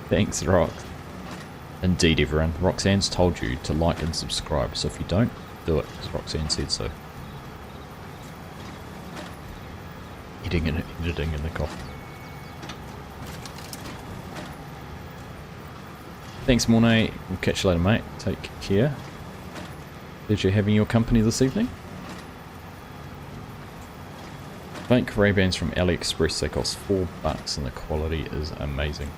Thanks, Rox. Indeed, everyone. Roxanne's told you to like and subscribe, so if you don't, do it, because Roxanne said so. Editing in the coffee. Thanks, Mornay. We'll catch you later, mate. Take care. Pleasure having your company this evening. Fake Ray-Bans from AliExpress. They cost $4 and the quality is amazing.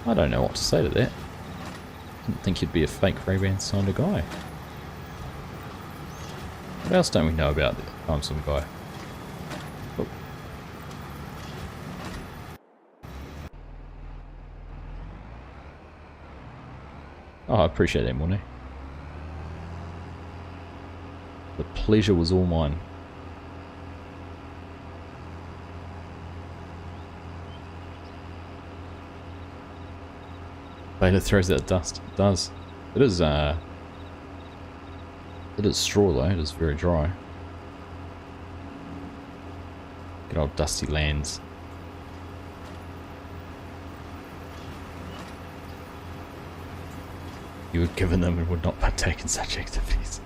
I don't know what to say to that. Didn't think you'd be a fake Ray-Ban kind of guy. What else don't we know about the I'm some guy? Oh. Oh, I appreciate that, Mornay. The pleasure was all mine. Baylor throws out dust. It does. It is straw though, it is very dry. Good old dusty lands. You were given them and would not partake in such activities.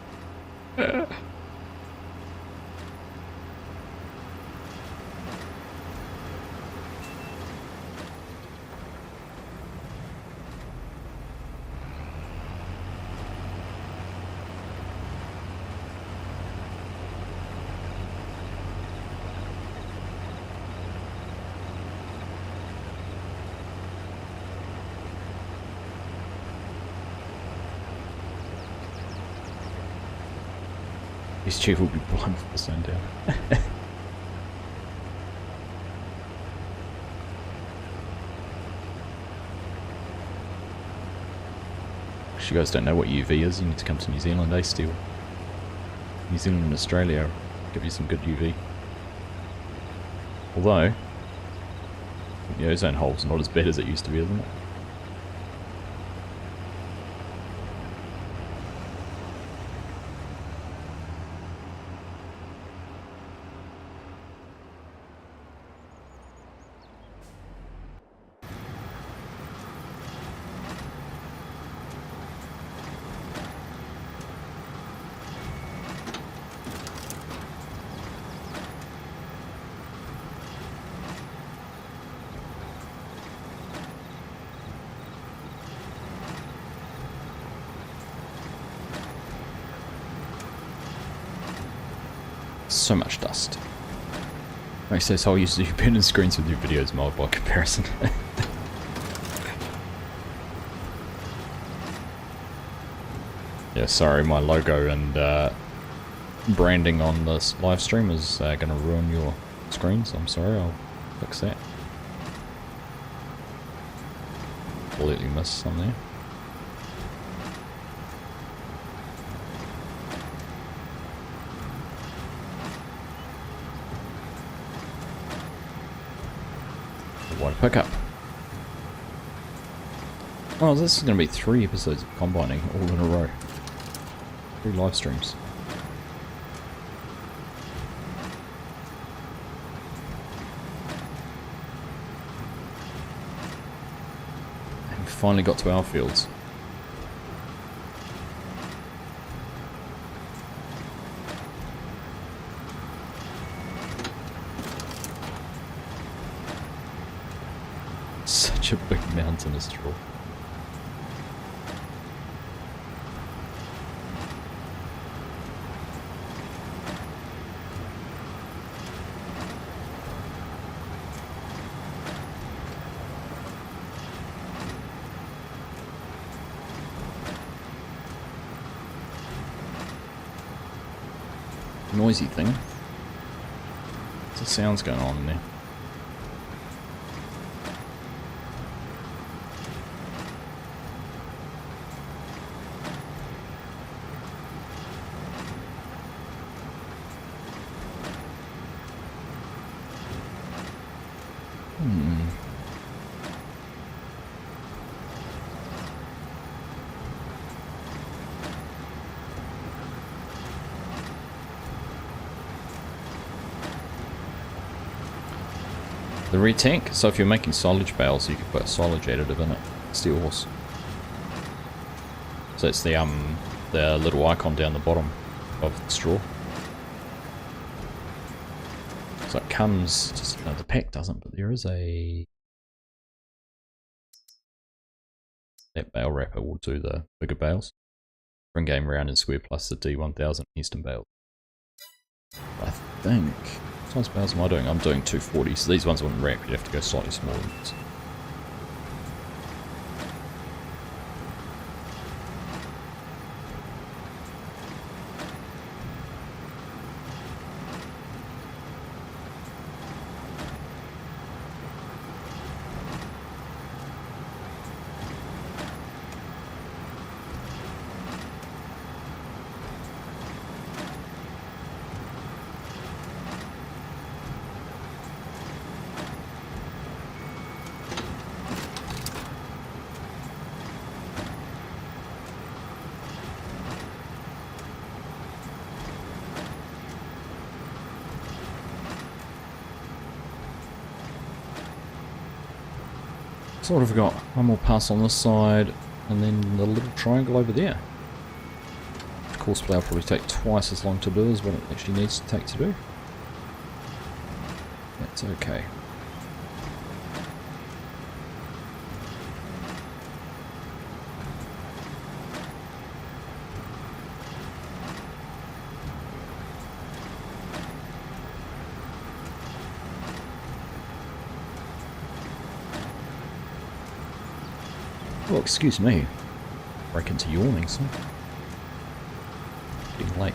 His chief will be blind for the sundown. You guys don't know what UV is, you need to come to New Zealand, eh, Steel? New Zealand and Australia give you some good UV. Although, the ozone hole's not as bad as it used to be, isn't it? So much dust. Like says, I'll use the burning screens with your videos mild by comparison. Yeah, sorry, my logo and branding on this live stream is going to ruin your screens. I'm sorry, I'll fix that. Completely missed some there. wider pickup. Oh, this is going to be 3 episodes of combining all in a row. 3 live streams. And we finally got to our fields. Such a big mountain of straw. Noisy thing. What's the sounds going on in there? The rear tank, so if you're making silage bales, you can put a silage additive in it. Steel horse. So it's the little icon down the bottom of the straw. So it comes, just, no, the pack doesn't, but there is a... That bale wrapper will do the bigger bales. Spring game round and square plus the D1000 Eastern bales. I think... What size bales am I doing? I'm doing 240, so these ones wouldn't wrap, you'd have to go slightly smaller than this. So what have we got? One more pass on this side, and then the little triangle over there. Of course, plough will probably take twice as long to do as what it actually needs to take to do. That's okay. Well, excuse me. Break into yawning, so. Getting late.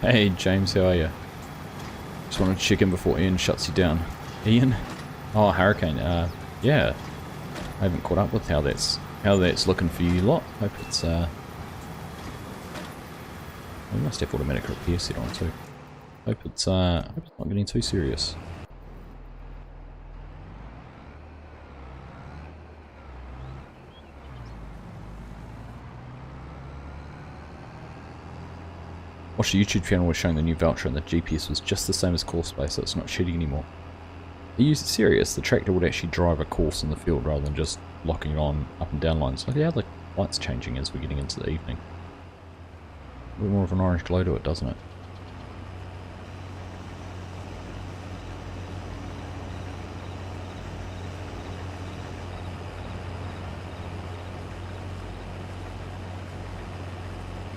Hey James, how are you? Just wanted to check in before Ian shuts you down. Ian? Oh, Hurricane. Yeah. I haven't caught up with how that's looking for you lot. Hope it's we must have automatic repair set on too. Hope it's not getting too serious. Watch the YouTube channel was showing the new voucher and the GPS was just the same as course space, so it's not cheating anymore. Are you serious? The tractor would actually drive a course in the field rather than just locking on up and down lines. Look at how the light's changing as we're getting into the evening. A bit more of an orange glow to it, doesn't it?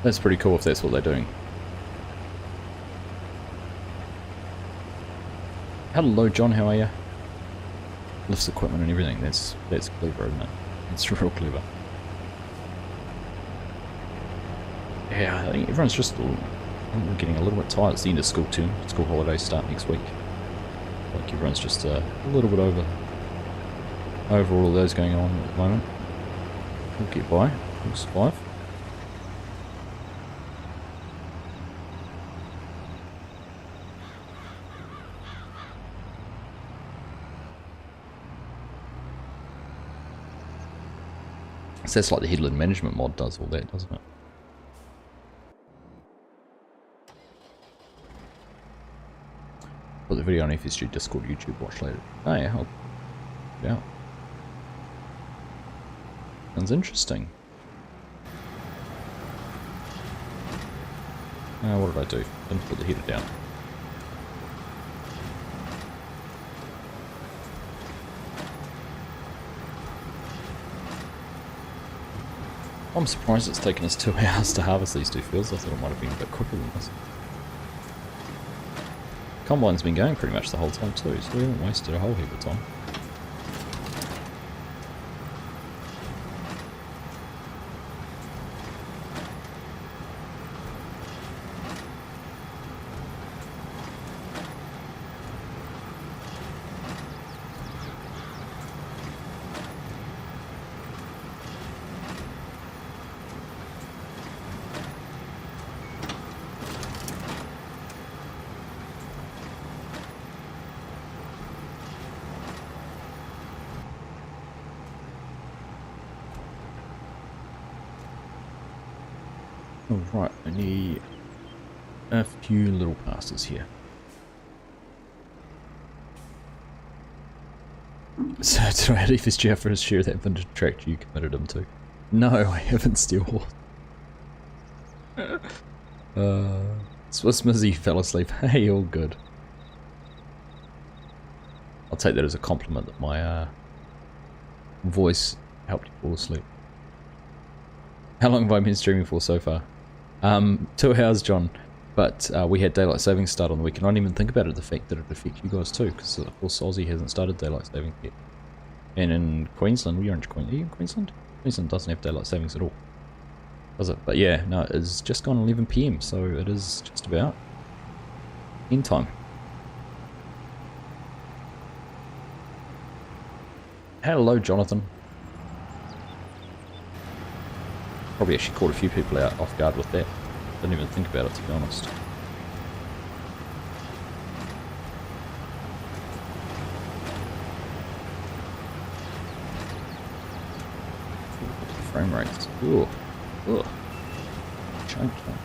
That's pretty cool if that's what they're doing. Hello John, how are you? Lifts equipment and everything, that's clever, isn't it? It's real clever. Yeah, I think everyone's just getting a little bit tired. It's the end of school term. School holidays start next week. Like everyone's just a little bit over all of those going on at the moment. We'll get by. We'll survive. So that's like the headland management mod does all that, doesn't it? Put the video on FSG Discord, YouTube, watch later. Oh yeah, yeah. Sounds interesting. What did I do? Didn't put the header down. I'm surprised it's taken us 2 hours to harvest these 2 fields. I thought it might have been a bit quicker than this. Combine's been going pretty much the whole time too, so we haven't wasted a whole heap of time. Alright, I need a few little passes here. So, did I add FSG for his share of that vintage track you committed him to? No, I haven't, Steelhorse. Swiss Mizzy fell asleep. Hey, all good. I'll take that as a compliment that my voice helped you fall asleep. How long have I been streaming for so far? 2 hours, John, but we had daylight savings start on the week, and I didn't even think about it, the fact that it would affect you guys too, because of course Aussie hasn't started daylight savings yet. And in Queensland, we're in Queensland. Are you in Queensland? Queensland doesn't have daylight savings at all, does it? But yeah, no, it's just gone 11 PM, so it is just about end time. Hello, Jonathan. Probably actually caught a few people out off guard with that. Didn't even think about it, to be honest. Frame rates. Ooh. Ugh. Change that.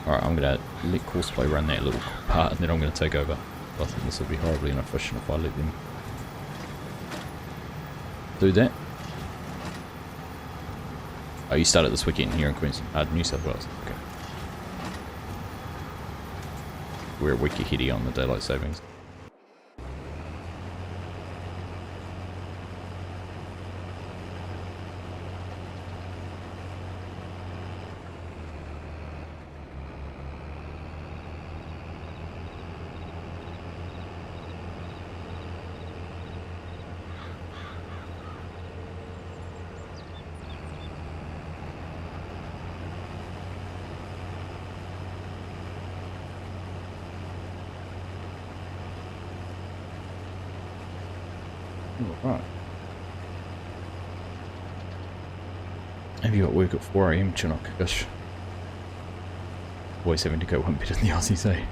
Alright, I'm going to let Courseplay run that little part, and then I'm going to take over. I think this will be horribly inefficient if I let them do that. Oh, you started this weekend here in Queensland? New South Wales. Okay. We're a week ahead on the daylight savings. Right. Have you got work at 4 AM, Chinook? Gosh. Always having to go one bit in the Aussies, eh?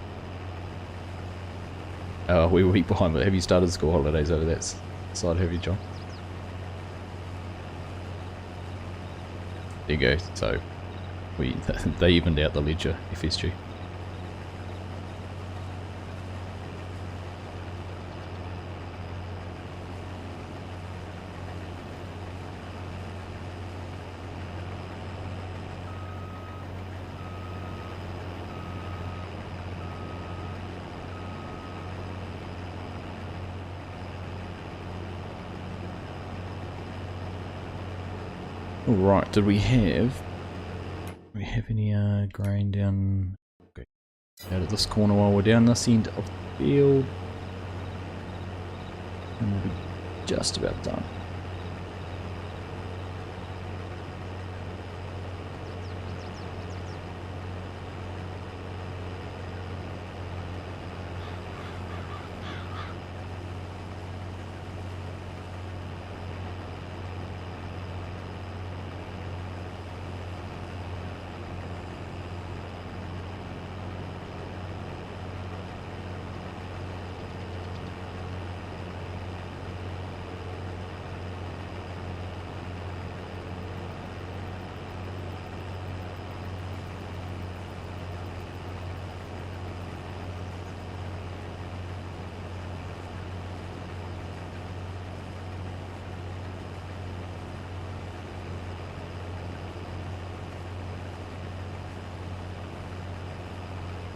Oh, we're a week behind, but have you started school holidays over that side, have you, John? There you go, so they evened out the ledger, FSG. Right, did we have we have any grain down? Okay. Out of this corner while we're down this end of the field. And we'll be just about done.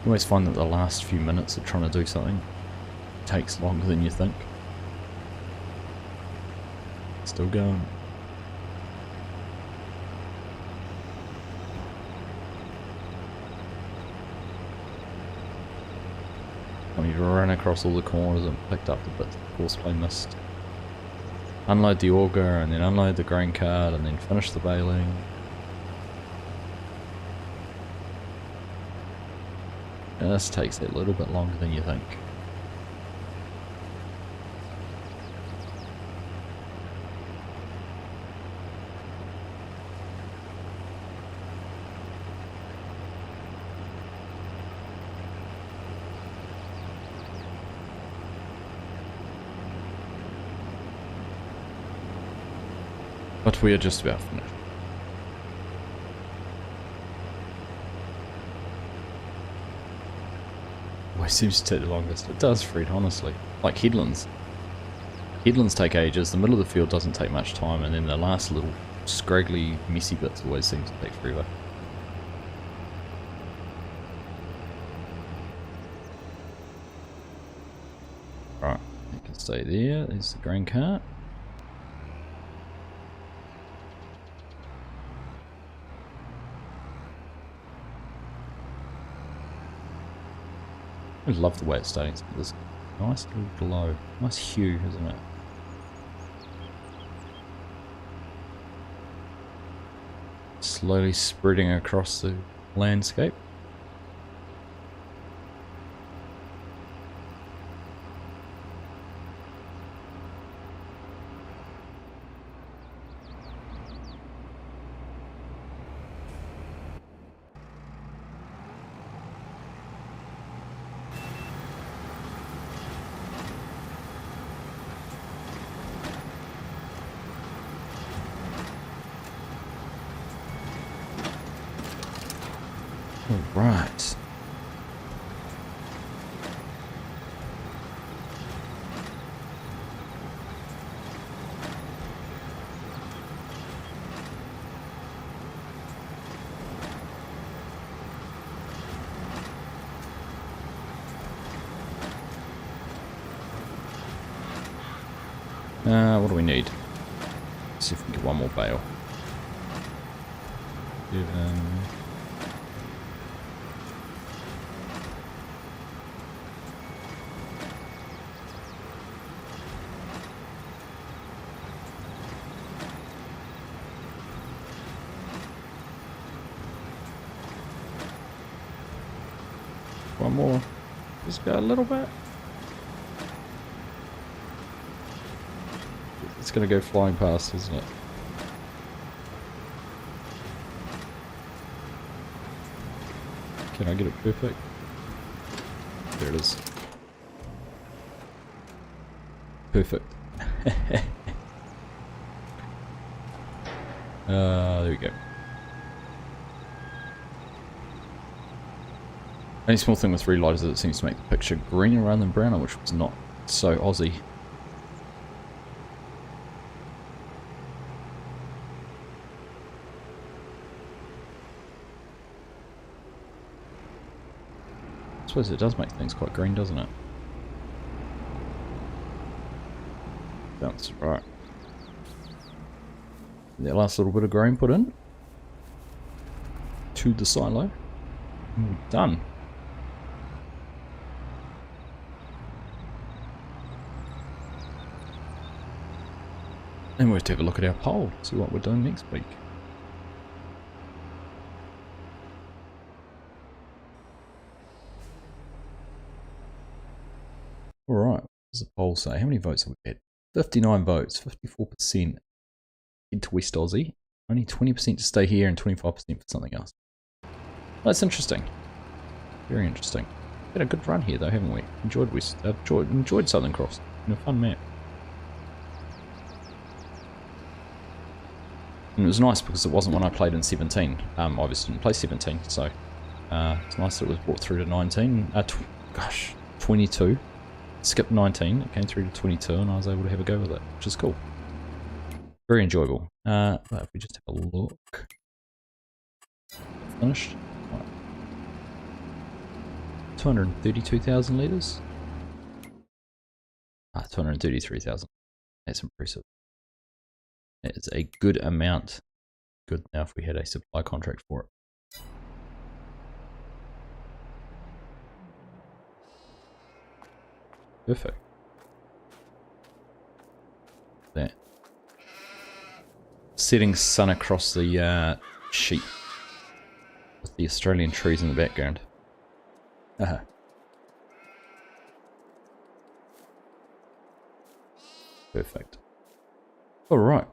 You always find that the last few minutes of trying to do something takes longer than you think. Still going. You've run across all the corners and picked up the bits the course play missed. Unload the auger and then unload the grain cart and then finish the baling. And this takes a little bit longer than you think. But we are just about finished. Always seems to take the longest. It does, Fred, honestly. Like headlands. Headlands take ages, the middle of the field doesn't take much time, and then the last little scraggly, messy bits always seem to take forever. Right, you can stay there. There's the grain cart. I love the way it's starting to get this nice little glow. Nice hue, isn't it? Slowly spreading across the landscape. Alright. What do we need? Let's see if we can get one more bale. One more. Just got a little bit. It's gonna go flying past, isn't it? Can I get it perfect? There it is. Perfect. There we go. Only small thing with relight is that it seems to make the picture greener rather than browner, which was not so Aussie. I suppose it does make things quite green, doesn't it? That's right. That last little bit of grain put in. to the silo. And we're done. Then we'll have to have a look at our poll, see what we're doing next week. Alright, what does the poll say? How many votes have we had? 59 votes, 54% head to West Aussie, only 20% to stay here and 25% for something else. Well, that's interesting. Very interesting. Had a good run here though, haven't we? Enjoyed enjoyed Southern Cross. Been a fun map. And it was nice because it wasn't one I played in 17. I obviously didn't play 17, so it's nice that it was brought through to 19. 22. Skipped 19, it came through to 22, and I was able to have a go with it, which is cool. Very enjoyable. But if we just have a look. Finished. Right. 232,000 litres. 233,000. That's impressive. That is a good amount. Good now if we had a supply contract for it. Perfect. That. Setting sun across the sheet with the Australian trees in the background. Haha. Perfect. Alright.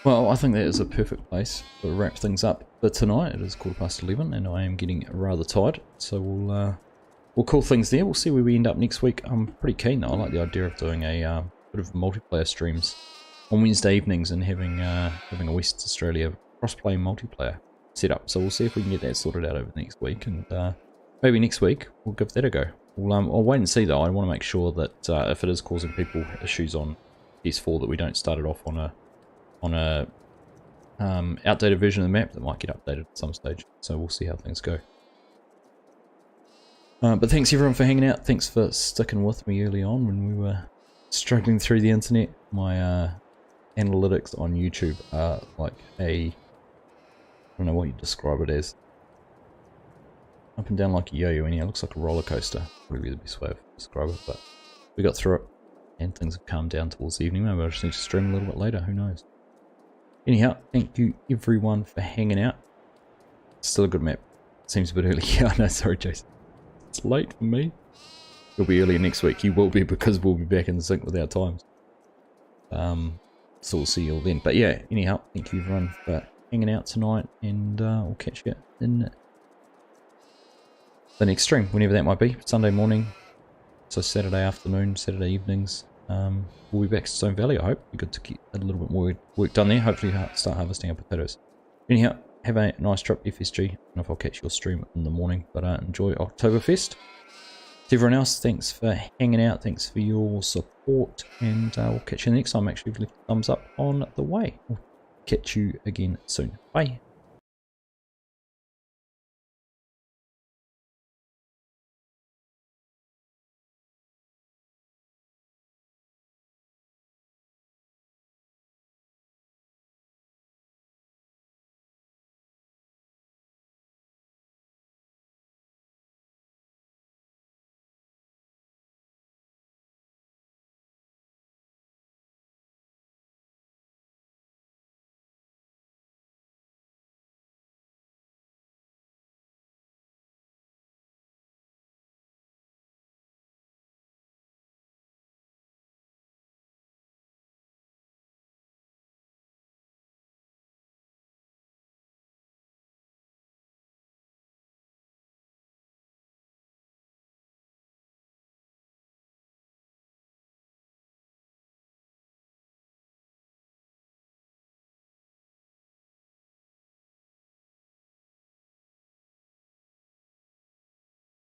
Well, I think that is a perfect place to wrap things up for tonight. It is 11:15 and I am getting rather tired, so we'll call things there. We'll see where we end up next week. I'm pretty keen though. I like the idea of doing a bit of multiplayer streams on Wednesday evenings and having a West Australia cross-play multiplayer set up. So we'll see if we can get that sorted out over the next week, and maybe next week we'll give that a go. I'll wait and see though. I want to make sure that if it is causing people issues on PS4, that we don't start it off on a outdated version of the map that might get updated at some stage. So we'll see how things go. But thanks everyone for hanging out. Thanks for sticking with me early on when we were struggling through the internet. My analytics on YouTube are like I don't know what you describe it as. Up and down like a yo-yo, and it looks like a roller coaster. Probably the best way of describing it, but we got through it and things have calmed down towards the evening. Maybe I just need to stream a little bit later, who knows. Anyhow, thank you everyone for hanging out. Still a good map. Seems a bit early. Yeah, no, sorry Jason. It's late for me. It'll be earlier next week. You will be, because we'll be back in sync with our times. So we'll see you all then. But yeah, anyhow, thank you everyone for hanging out tonight, and we'll catch you in the next stream, whenever that might be. Sunday morning, so Saturday afternoon, Saturday evenings. We'll be back to Stone Valley, I hope. Be good to get a little bit more work done there. Hopefully start harvesting our potatoes. Anyhow, have a nice trip, FSG. I don't know if I'll catch your stream in the morning, but enjoy Oktoberfest. To everyone else, thanks for hanging out, thanks for your support, and we'll catch you next time. Make sure you've left a thumbs up on the way. We'll catch you again soon. Bye.